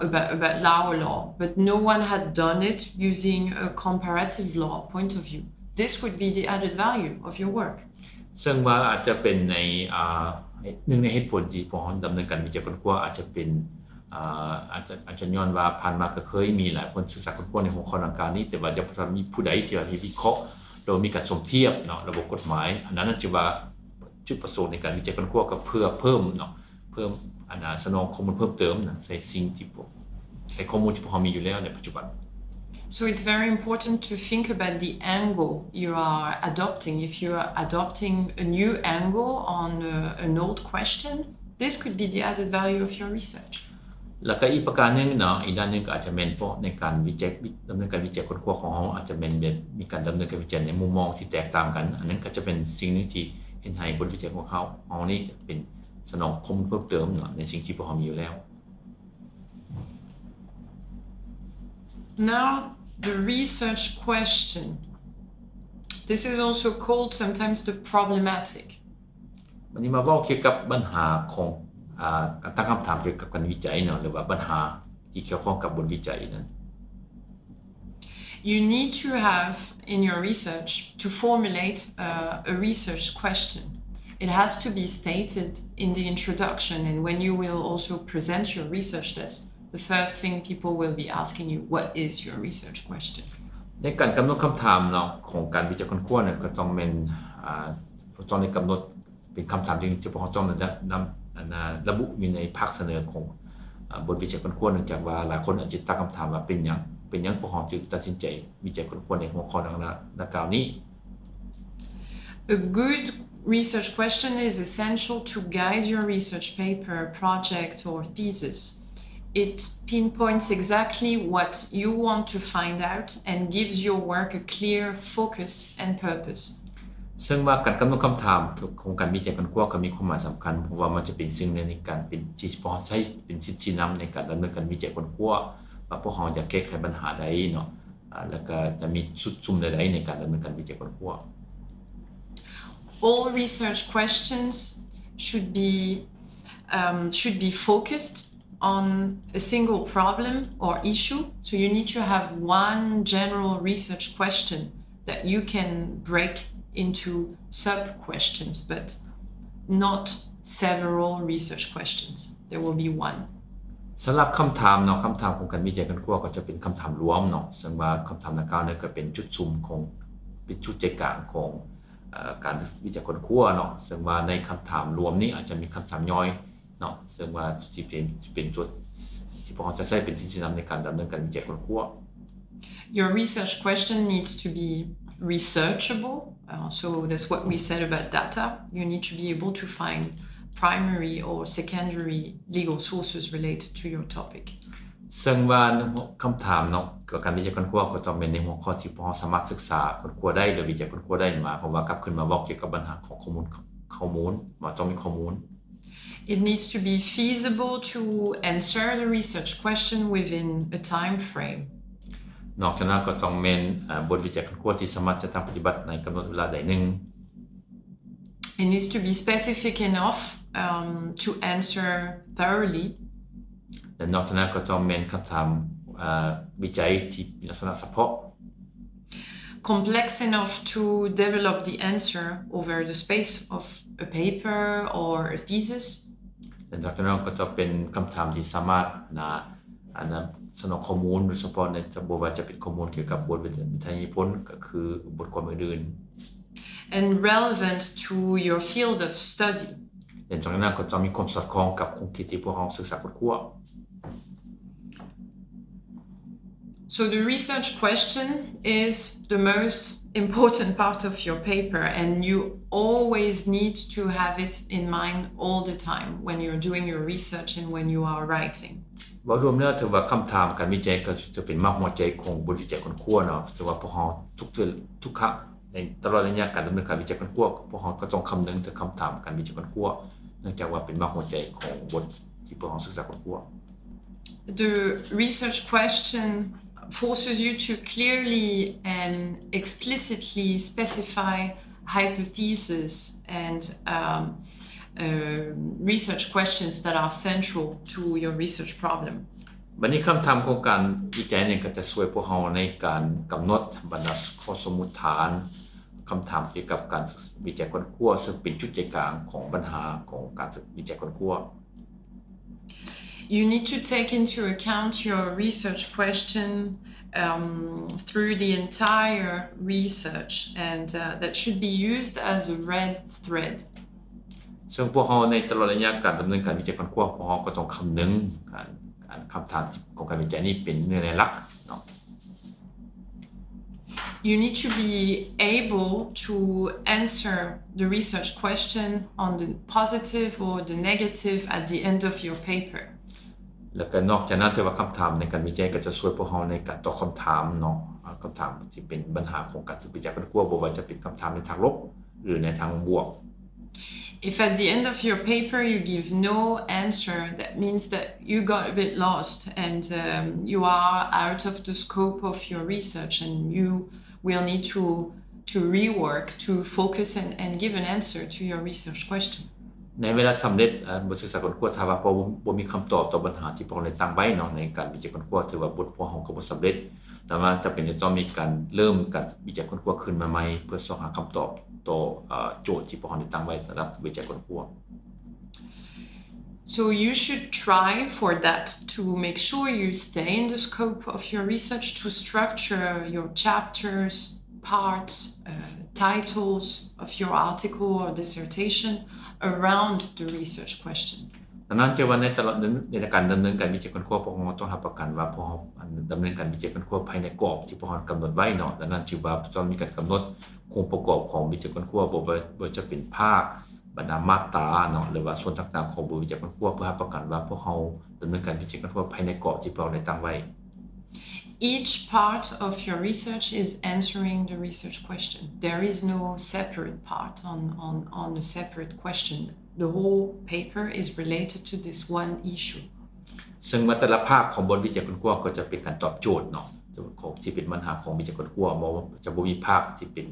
about Lao law, but no one had done it using a comparative law point of view. This would be the added value of your work. ซึ่งว่าอาจจะเป็นในหนึ่งในเหตุผลที่พวกเฮาดำเนินการวิจัยค้นคว้าอาจจะเป็นอาจจะย้อนว่าผ่านมาก็เคยมีหลายคนศึกษาค้นคว้าในหัวข้อดังกล่าวนี้แต่ว่าจะมีผู้ใดที่มีวิเคราะห์โดยมีการสมเทียบเนาะระบบกฎหมายอันนั้นจะว่าจุดประสงค์ในการวิจัยค้นคว้าก็เพื่อเพิ่มเนาะเพิ่มสนองข้อมูลเพิ่มเติมนะใส่สิ่งที่ใช้ข้อมูลที่พวกเฮามีอยู่แล้วในปัจจุบันSo it's very important to think about the angle you are adopting. If you are adopting a new angle on an old question, this could be the added value of your research. แล้วก็อีกประการนึงเนาะอีกด้านนึงก็อาจจะแม่นเพราะในการวิจัยดำเนินการวิจัยค้นคว้าของเฮาอาจจะแม่นแบบมีการดำเนินการวิจัยในมุมมองที่แตกต่างกันอันนั้นก็จะเป็นสิ่งนึงที่เห็นให้บทวิจัยของเฮานี่จะเป็นสนองข้อมูลเพิ่มเติมเนาะในสิ่งที่พวกเฮามีอยู่แล้ว Now the research question. This is also called sometimes the problematic. วันนี้มาเว้าเกี่ยวกับปัญหาของตั้งคำถามเกี่ยวกับการวิจัยเนาะหรือว่าปัญหาที่เกี่ยวข้องกับบทวิจัยนั้น You need to have in your research to formulate a research question. It has to be stated in the introduction and when you will also present your research test.The first thing people will be asking you, what is your research question? ในการกำหนดคำถามเนาะของการวิจัยค้นคว้าเนี่ยก็ต้องเป็นต้องได้กำหนดเป็นคำถามที่พวกเราต้องระบุอยู่ในภาคเสนอของบทวิจัยค้นคว้าเนื่องจากว่าหลายคนอาจจะตั้งคำถามว่าเป็นหยังพวกเราจึงตัดสินใจวิจัยค้นคว้าในหัวข้อดังกล่าวนี้ A good research question is essential to guide your research paper, project or thesis.It pinpoints exactly what you want to find out and gives your work a clear focus and purpose. ซึ่งว่าการกำหนดคำถามของการวิจัยค้นคว้าก็มีความหมายสำคัญเพราะว่ามันจะเป็นสิ่งในการเป็นที่พอใช้เป็นชี้นำในการดำเนินการวิจัยค้นคว้าว่าพวกเราจะแก้ไขปัญหาใดเนาะแล้วก็จะมีจุดซุ่มใดๆในการดำเนินการวิจัยค้นคว้า All research questions should be focused.on a single problem or issue. So you need to have one general research question that you can break into sub-questions, but not several research questions. There will be one. สำหรับคำถามเนาะคำถามของการวิจัยค้นคว้าก็จะเป็นคำถามรวมเนาะซึ่งว่าคำถามดังกล่าวนั้นก็เป็นจุดซุ่มของเป็นจุดใจกลางของ การวิจัยค้นคว้าเนาะซึ่งว่าในคำถามรวมนี้อาจจะมีคำถามย่อยเนาะซึ่งว่าสิเป็นจุดที่พวกเราจะใช้เป็นที่นำในการดำเนินการวิจัยค้นคว้า Your research question needs to be researchable. So that's what we said about data. You need to be able to find primary or secondary legal sources related to your topic. ซึ่งว่าคำถามเนาะเกี่ยวกับการวิจัยค้นคว้าก็ต้องเป็นในหัวข้อที่พวกเราสามารถศึกษาค้นคว้าได้หรือวิจัยค้นคว้าได้มาเพราะว่ากลับขึ้นมาบอกเกี่ยวกับปัญหาของข้อมูลว่าต้องมีข้อมูล It needs to be feasible to answer the research question within a time frame. นอกจากนั้นก็ต้องเป็นบทวิจัยค้นคว้าที่สามารถจะทำปฏิบัติในกำหนดเวลาใดนึง It needs to be specific enough to answer thoroughly. และนอกจากนั้นก็ต้องเป็นคำถามวิจัยที่มีลักษณะเฉพาะ Complex enough to develop the answer over the space of a paper or a thesis. และนอกจากนั้นก็ต้องเป็นคำถามที่สามารถสนองข้อมูลโดยเฉพาะในบ่ว่าจะเป็นข้อมูลเกี่ยวกับบทวิทยานิพนธ์ก็คือบทความอื่น and relevant to your field of study. และจากนั้นก็ต้องมีความสอดคล้องกับความคิดที่พวกเราศึกษาค้นคว้า So the research question is the most important part of your paper and you always need to have it in mind all the time when you're doing your research and when you are writing. ว่ารวมแล้วถือว่าคำถามการวิจัยก็จะเป็นมากหัวใจของบทวิจัยค้นคว้าเนาะถือว่าพวกเราทุกครั้งในตลอดระยะการดำเนินการวิจัยค้นคว้าพวกเราก็ต้องคำนึงถึงคำถามการวิจัยค้นคว้าเนื่องจากว่าเป็นมากหัวใจของบทที่พวกเราศึกษาค้นคว้า The research question forces you to clearly and explicitly specify hypotheses and research questions that are central to your research problem. บัดนี้คำถามของการวิจัยนี่ก็จะช่วยพวกเราในการกำหนดบรรดาข้อสมมุติฐานคำถามเกี่ยวกับการวิจัยค้นคว้าซึ่งเป็นจุดใจกลางของปัญหาของการวิจัยค้นคว้า You need to take into account your research question through the entire research and that should be used as a red thread. ซึ่งพวกเราในตลอดระยะการดำเนินการวิจัยค้นคว้าพวกเราก็ต้องคำนึงคำถามของการวิจัยนี้เป็นเนื้อในหลักเนาะ You need to be able to answer the research question on the positive or the negative at the end of your paper. แล้วก็นอกจากนั้นที่ว่าคำถามในการวิจัยก็จะช่วยพวกเราในการตอบคำถามเนาะคำถามที่เป็นปัญหาของการวิจัยค้นคว้าบ่ว่าจะเป็นคำถามในทางลบหรือในทางบวก If at the end of your paper you give no answer, that means that you got a bit lost and you are out of the scope of your research and you will need to rework to focus and give an answer to your research question. ในเวลาสำเร็จบทศึกษาค้นคว้าถ้าว่าบ่มีคำตอบต่อปัญหาที่พวกเราได้ตั้งไว้เนาะในการวิจัยค้นคว้าถือว่าบทพวกเราก็บ่สำเร็จแต่ว่าจะเป็นจะต้องมีการเริ่มการวิจัยค้นคว้าขึ้นมาใหม่เพื่อสอหาคำตอบต่อโจทย์ที่พวกเราได้ตั้งไว้สำหรับวิจัยค้นคว้า So you should try for that to make sure you stay in the scope of your research to structure your chapters, parts, titles of your article or dissertation around the research question. ดังนั้นจะว่าในตลอดในการดำเนินการวิจัยค้นคว้าพวกเราต้องรับประกันว่าพวกเราดำเนินการวิจัยค้นคว้าภายในกรอบที่พวกเรากำหนดไว้เนาะดังนั้นถือว่าต้องมีการกำหนดองค์ประกอบของวิจัยค้นคว้าบ่ว่าจะเป็นภาคบรรดามาตราเนาะหรือว่าส่วนต่างๆของบทวิจัยค้นคว้าเพื่อรับประกันว่าพวกเราดำเนินการวิจัยค้นคว้าภายในกรอบที่พวกเราได้ตั้งไว้ Each part of your research is answering the research question. There is no separate part on a separate question. The whole paper is related to this one issue. ซึ่งแต่ละภาคของบทวิจัยค้นคว้าก็จะเป็นการตอบโจทย์เนาะของที่เป็นปัญหาของวิจัยค้นคว้าบ่จะบ่มีภาคที่เป็น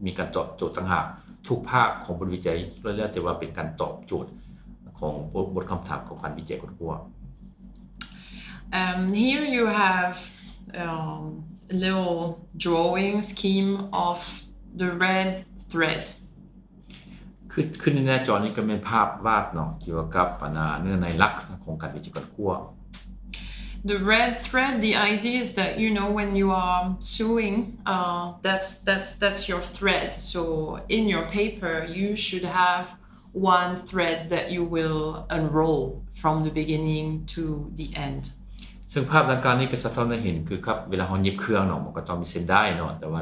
มีการตอบโจทย์ต่างหากทุกภาคของบทวิจัยแล้วแต่ว่าเป็นการตอบโจทย์ของบทคำถามของการวิจัยค้นคว้า Here you have a little drawing scheme of the red thread. ขึ้นในหน้าจอนี้ก็เป็นภาพวาดเนาะเกี่ยวกับปัญหาเนื้อในหลักของการวิจัยค้นคว้า The red thread, the idea is that, when you are suing, that's your thread. So in your paper, you should have one thread that you will unroll from the beginning to the end. ซึ่งภาพดังกล่าวนี้ก็สะท้อนให้เห็นคือครับเวลาเฮาหยิบเครื่องเนาะมันก็ต้องมีเส้นได้เนาะแต่ว่า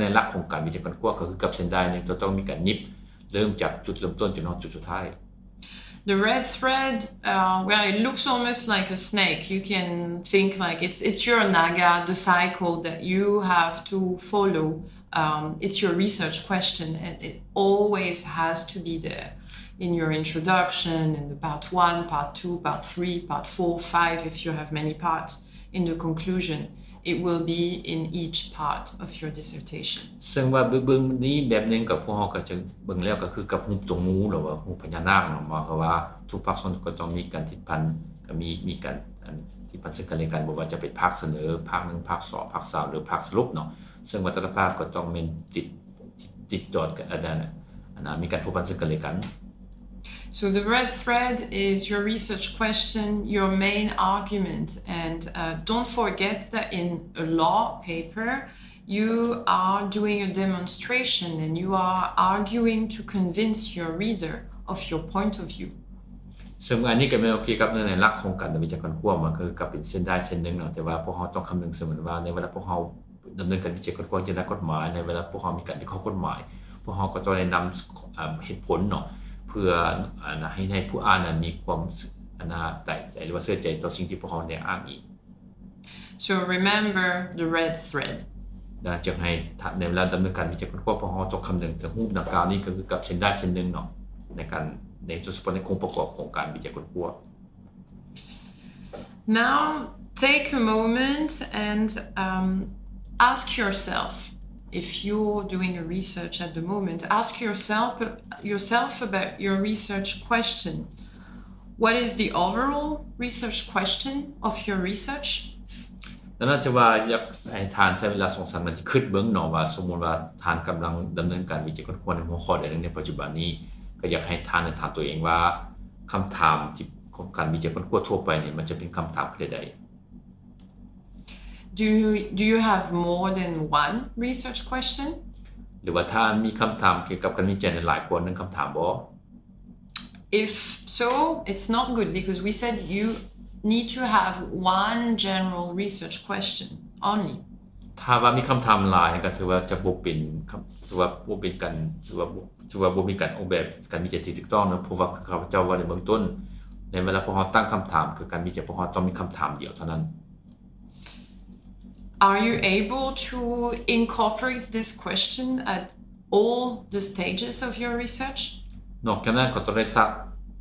ในหลักของการวิจัยกันกว้างก็คือกับเส้นได้นี่จะต้องมีการหยิบเริ่มจากจุดเริ่มต้นจนถึงจุดสุดท้าย The red thread, it looks almost like a snake. You can think like it's your naga, the cycle that you have to follow. It's your research question, and it always has to be there in your introduction, in the part 1, part 2, part 3, part 4, 5, if you have many parts. In the conclusion, it will be in each part of your dissertation. ซึ่งว่าเบิ่งนี้แบบนึงกับพวกเฮาก็จะเบิ่งแล้วก็คือกับรูปตรงงูหรือว่ารูปพญานาคเนาะหมายความว่าทุกภาคส่วนก็ต้องมีการติดพันก็มีการที่พันซึ่งกันและกันบ่ว่าจะเป็นภาคเสนอภาค1ภาค2ภาค3หรือภาคสรุปเนาะซึ่งว่าแต่ละภาคก็ต้องมีติดจอดกันอันนั้นมีการผูกพันซึ่งกันและกัน So the red thread is your research question, your main argument, and don't forget that in a law paper, you are doing a demonstration and you are arguing to convince your reader of your point of view. ซึ่งอันนี้ก็ไม่โอเคกับในหลักของการวิจัยการควบมันคือกับเป็นเส้นได้เส้นนึงเนาะแต่ว่าพวกเฮาต้องคำนึงเสมอว่าในเวลาพวกเฮาดำเนินการวิจัยการควบจะได้กฎหมายในเวลาพวกเฮามีการวิเคราะห์กฎหมายพวกเฮาก็จะได้นำเหตุผลเนาะเพื่อให้ผู้อ่านนั้นมีความได้ใจหรือว่าเชื่อใจต่อสิ่งที่พวกเฮาได้อ้างอีก So remember the red thread. ดังนั้นจึงให้ในเวลาดำเนินการวิจัยการควบพวกเฮาต้องคำนึงถึงรูปดังกล่าวนี้ก็คือกับเส้นได้เส้นนึงเนาะในโดยเฉพาะในองค์ประกอบของการวิจัยการควบ Now take a moment and ask yourself, if you're doing a research at the moment, ask yourself about your research question. What is the overall research question of your research? ดังนั้นจะว่าอยากให้ทานใช้เวลา2-3 นาทีคิดเบิ่งเนาะว่าสมมุติว่าทานกำลังดำเนินการวิจัยการควบในหัวข้อใดในปัจจุบันนี้ก็อยากให้ทานถามตัวเองว่าคำถามที่ของการวิจัยการควบทั่วไปนี่มันจะเป็นคำถามประเภทใด Do you have more than one research question? หรือว่าถ้ามีคำถามเกี่ยวกับการวิจัยหลายกว่า1คำถามบ่ If so, it's not good because we said you need to have one general research question only. ถ้าว่ามีคำถามหลายก็ถือว่าจะบ่เป็นถือว่าบ่เป็นการถือว่าบ่มีการออกแบบการวิจัยที่ถูกต้องเนาะเพราะว่าข้าพเจ้าว่าในเบื้องต้นในเวลาพวกเราตั้งคำถามคือการวิจัยพวกเราต้องมีคำถามเดียวเท่านั้น Are you able to incorporate this question at all the stages of your research? นอกจากนั้นก็ต้องได้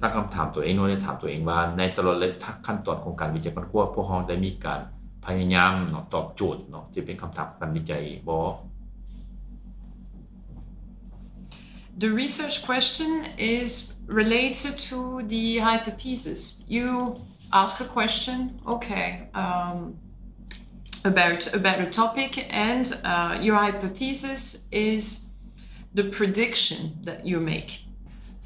ตั้งคำถามตัวเองได้ถามตัวเองว่าในตลอดขั้นตอนของการวิจัยการควบพวกเราได้มีการพยายามเนาะตอบโจทย์เนาะที่เป็นคำถามการวิจัยบ่ The research question is related to the hypothesis. You ask a question, okay, about a topic, and your hypothesis is the prediction that you make.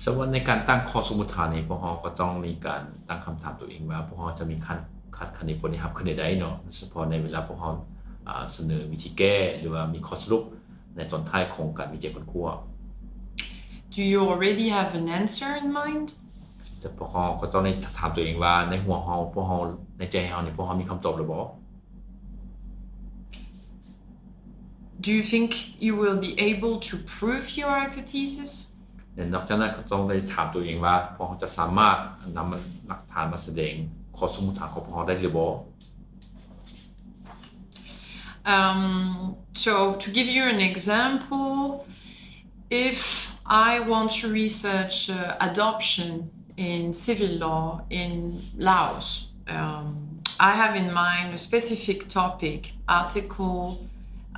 ส่วนในการตั้งข้อสมมุติฐานนี้พวกเราก็ต้องมีการตั้งคำถามตัวเองว่าพวกเราจะมีคาดคะเนผลที่รับขึ้นได้เนาะเฉพาะในเวลาพวกเราเสนอวิธีแก้หรือว่ามีข้อสรุปในตอนท้ายของการวิจัยการควบ Do you already have an answer in mind? แต่พวกเราก็ต้องถามตัวเองว่าในหัวเราพวกเราในใจเรานี่พวกเรามีคำตอบหรือบ่ Do you think you will be able to prove your hypothesis? นอกจากนั้นก็ต้องได้ถามตัวเองว่าพวกเราจะสามารถนำหลักฐานมาแสดงข้อสมมุติฐานของพวกเราได้หรือบ่ So to give you an example, if I want to research adoption in civil law in Laos, I have in mind a specific topic, Article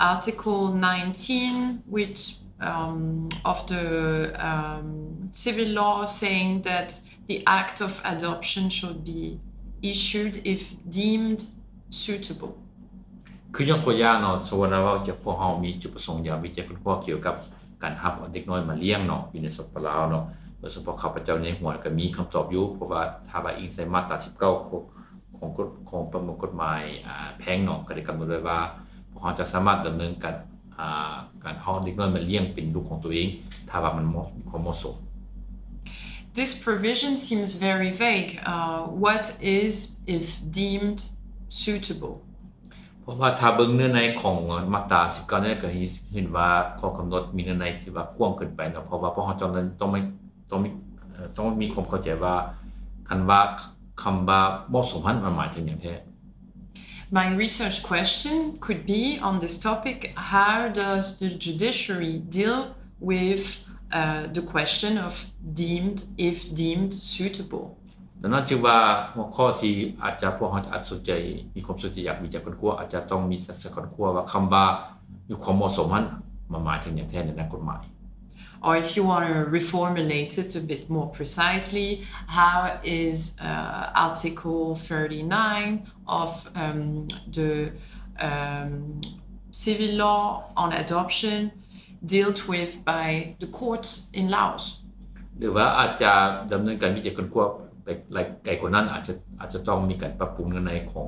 19, which of the civil law saying that the act of adoption should be issued if deemed suitable. คือยกตัวอย่างเนาะสมมุติว่าพวกเรามีจุดประสงค์อยากวิจัยข้อเกี่ยวกับการรับเด็กน้อยมาเลี้ยงเนาะอยู่ในสปปลาวเนาะโดยเฉพาะข้าพเจ้าในหัวก็มีคำตอบอยู่เพราะว่าถ้าว่าอิงใส่มาตรา19 ของประมวลกฎหมายแพ่งเนาะก็ได้กำหนดไว้ว่าพวกเขาจะสามารถดำเนินการเอาเด็กน้อยมาเลี้ยงเป็นลูกของตัวเองถ้าว่ามันเหมาะสม This provision seems very vague. What is if deemed suitable? เพราะว่าถ้าเบิ่งเนื้อในของมาตรา19เนี่ยก็เห็นว่าข้อกำหนดมีเนื้อในที่ว่ากว้างเกินไปเนาะเพราะว่าพวกเขาจำนั้นต้องมีความเข้าใจว่าคันว่าคำว่าเหมาะสมมันหมายถึงอย่างแท้ My research question could be on this topic: how does the judiciary deal with the question of if deemed suitable? ดังนั้นจึงว่าหัวข้อที่อาจจะพวกเขาอาจสนใจมีความสนใจอยากวิจัยค้นคว้าอาจจะต้องมีสักค้นคว้าว่าคำว่ามีความเหมาะสมมันหมายถึงอย่างแท้ในกฎหมาย Or if you want to reformulate it a bit more precisely, how is Article 39 of the civil law on adoption dealt with by the courts in Laos? หรือว่าอาจจะดำเนินการวิจัยค้นคว้าไปไกลกว่านั้นอาจจะต้องมีการปรับปรุงในของ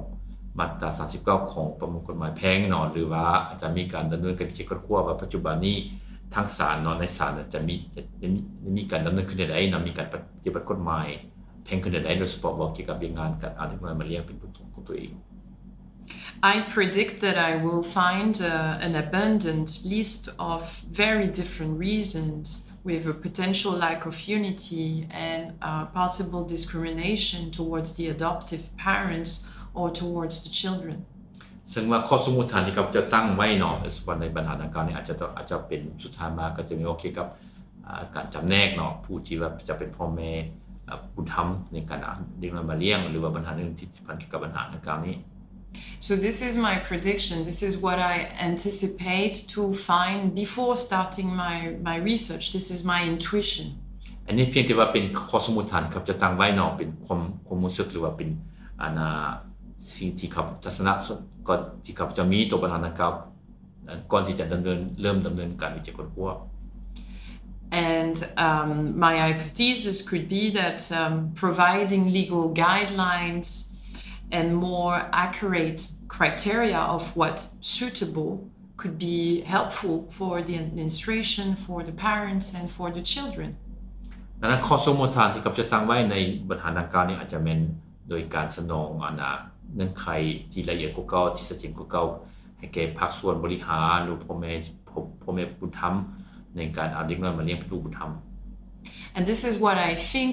มาตรา39ของประมวลกฎหมายแพ่งเนาะหรือว่าอาจจะมีการดำเนินการวิจัยค้นคว้าว่าปัจจุบันนี้ทางศาลเนาะในศาลจะมีการดำเนินขึ้นได้นำมีการปฏิบัติกฎหมายแพ่งขึ้นได้โดยเฉพาะเกี่ยวกับเรื่องงานการเอาเด็กน้อยมาเลี้ยงเป็นบุตรของตัวเอง I predict that I will find an abundant list of very different reasons with a potential lack of unity and possible discrimination towards the adoptive parents or towards the children. ซึ่งว่าข้อสมมุติฐานที่เขาจะตั้งไว้เนาะในปัญหาดังกล่าวนี้อาจจะเป็นสุดท้ายมาก็จะมีเกี่ยวกับการจำแนกเนาะผู้ที่ว่าจะเป็นพ่อแม่บุญธรรมในการเด็กน้อยมาเลี้ยงหรือว่าปัญหาอื่นที่พันเกี่ยวกับปัญหาดังกล่าวนี้ So this is my prediction. This is what I anticipate to find before starting my research. This is my intuition. อันนี้เพียงแต่ว่าเป็นข้อสมมุติฐานครับจะตั้งไว้เนาะเป็นความรู้สึกหรือว่าเป็นสิ่งที่ครับทัศนะก่อนที่ครับจะมีตัวปัญหาดังกล่าวก่อนที่จะเริ่มดำเนินการวิจัยค้นคว้า And my hypothesis could be that providing legal guidelines and more accurate criteria of what suitable could be helpful for the administration, for the parents and for the children. ดังนั้นข้อสมมุติฐานที่ครับจะตั้งไว้ในปัญหาดังกล่าวนี้อาจจะเป็นโดยการสนองเงื่อนไขที่ละเอียดกว่าเก่าที่เสถียรกว่าเก่าให้แก่ภาคส่วนบริหารหรือพ่อแม่บุญธรรมในการเอาเด็กน้อยมาเลี้ยงเป็นลูกบุญธรรม And this is what I think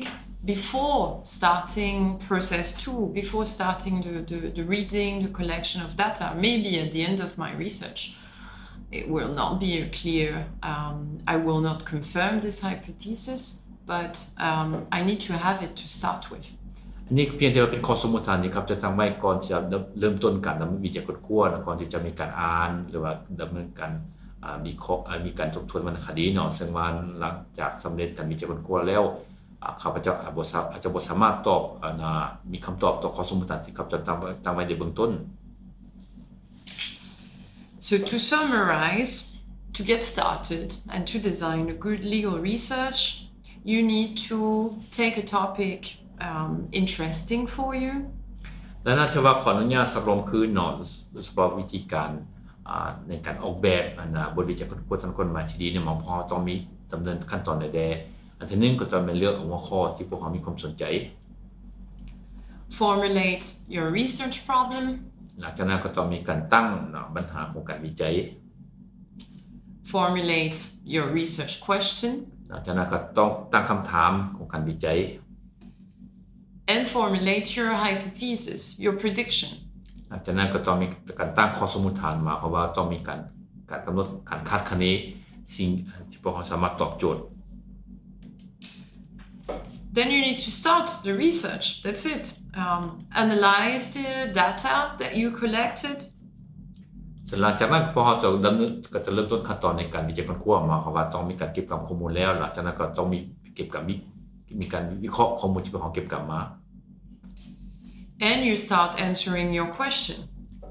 before starting process 2, before starting the reading, the collection of data, maybe at the end of my research. It will not be clear. I will not confirm this hypothesis, but I need to have it to start with. นี่เพียงแต่ว่าเป็นข้อสมมุติฐานนี่ครับจะตั้งไว้ก่อนจะเริ่มต้นการวิจัยค้นคว้าก่อนที่จะมีการอ่านหรือว่าดำเนินการมีการทบทวนวรรณคดีเนาะซึ่งว่าหลังจากสำเร็จการวิจัยค้นคว้าแล้วข้าพเจ้าอาจจะบ่สามารถตอบมีคำตอบต่อข้อสมมุติฐานที่ครับจะตั้งไว้ในเบื้องต้น So to summarize, to get started and to design a good legal research, you need to take a topic interesting for you. และน่าจะว่าขออนุญาตสรุปคือเนาะโดยเฉพาะวิธีการในการออกแบบบทวิจัยค้นคว้าทางกฎหมายที่ดีเนี่ยพอต้องมีดำเนินขั้นตอนใดๆอันที่1ก็จะเป็นเรื่องหัวข้อที่พวกเขามีความสนใจ Formulate your research problem. หลังจากนั้นก็ต้องมีการตั้งปัญหาของการวิจัย Formulate your research question. หลังจากนั้นก็ต้องตั้งคำถามของการวิจัย And formulate your hypothesis, your prediction. หลังจากนั้นก็ต้องมีการตั้งข้อสมมุติฐานมาเพราะว่าต้องมีการกำหนดการคาดคะเนสิ่งที่พวกเขาสามารถตอบโจทย์ Then you need to start the research. That's it. Analyze the data that you collected. หลังจากนั้นพวกเขาจะเริ่มต้นขั้นตอนในการวิจัยค้นคว้ามาเพราะว่าต้องมีการเก็บข้อมูลแล้วหลังจากนั้นก็ต้องมีการวิเคราะห์ข้อมูลที่พวกเขาเก็บมา And you start answering your question.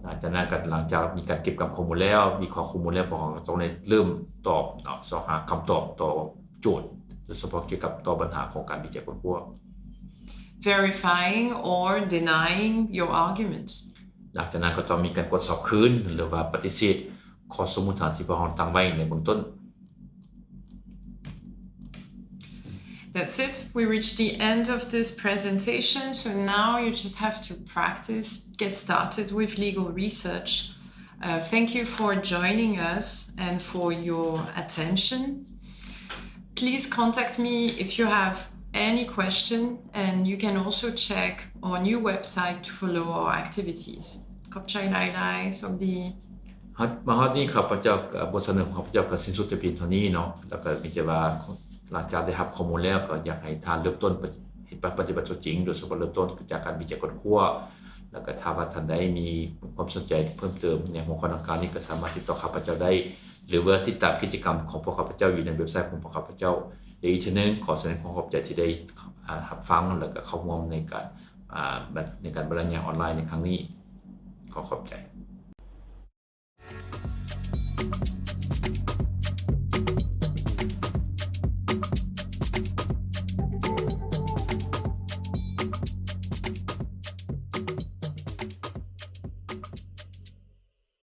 หลังจากนั้นก็หลังจากมีการเก็บข้อมูลแล้ววิเคราะห์ข้อมูลแล้วพวกเขาต้องเริ่มตอบหาคำตอบต่อโจทย์โดยเฉพาะเกี่ยวกับต่อปัญหาของการวิจัยค้นคว้า verifying or denying your arguments. หลังจากนั้นก็ต้องมีการตรวจสอบคืนหรือว่าปฏิเสธข้อสมมุติฐานที่พวกเราตั้งไว้ในเบื้องต้น That's it. We reached the end of this presentation. So now you just have to practice, get started with legal research. Thank you for joining us and for your attention. Please contact me if you have any question, and you can also check our new website to follow our activities. ขอบใจหลายๆสวัสดีมาฮอดนี้ข้าพเจ้าบทเสนอของข้าพเจ้าก็สิ้นสุดแต่เพียงเท่านี้เนาะแล้วก็มีแต่ว่าหลังจากได้รับข้อมูลแล้วก็อยากให้ทานเริ่มต้นปฏิบัติจริงโดยเฉพาะเริ่มต้นจากการวิจัยค้นคว้าแล้วก็ถ้าว่าท่านใดมีความสนใจเพิ่มเติมในหัวข้อดังกล่าวนี้ก็สามารถติดต่อข้าพเจ้าได้หรือว่าติดตามกิจกรรมของพวกข้าพเจ้าอยู่ในเว็บไซต์ของพวกข้าพเจ้าอีกทีนึงขอแสดงความขอบใจที่ได้รับฟังแล้วก็เข้าร่วมในการบรรยายออนไลน์ในครั้งนี้ขอขอบใจ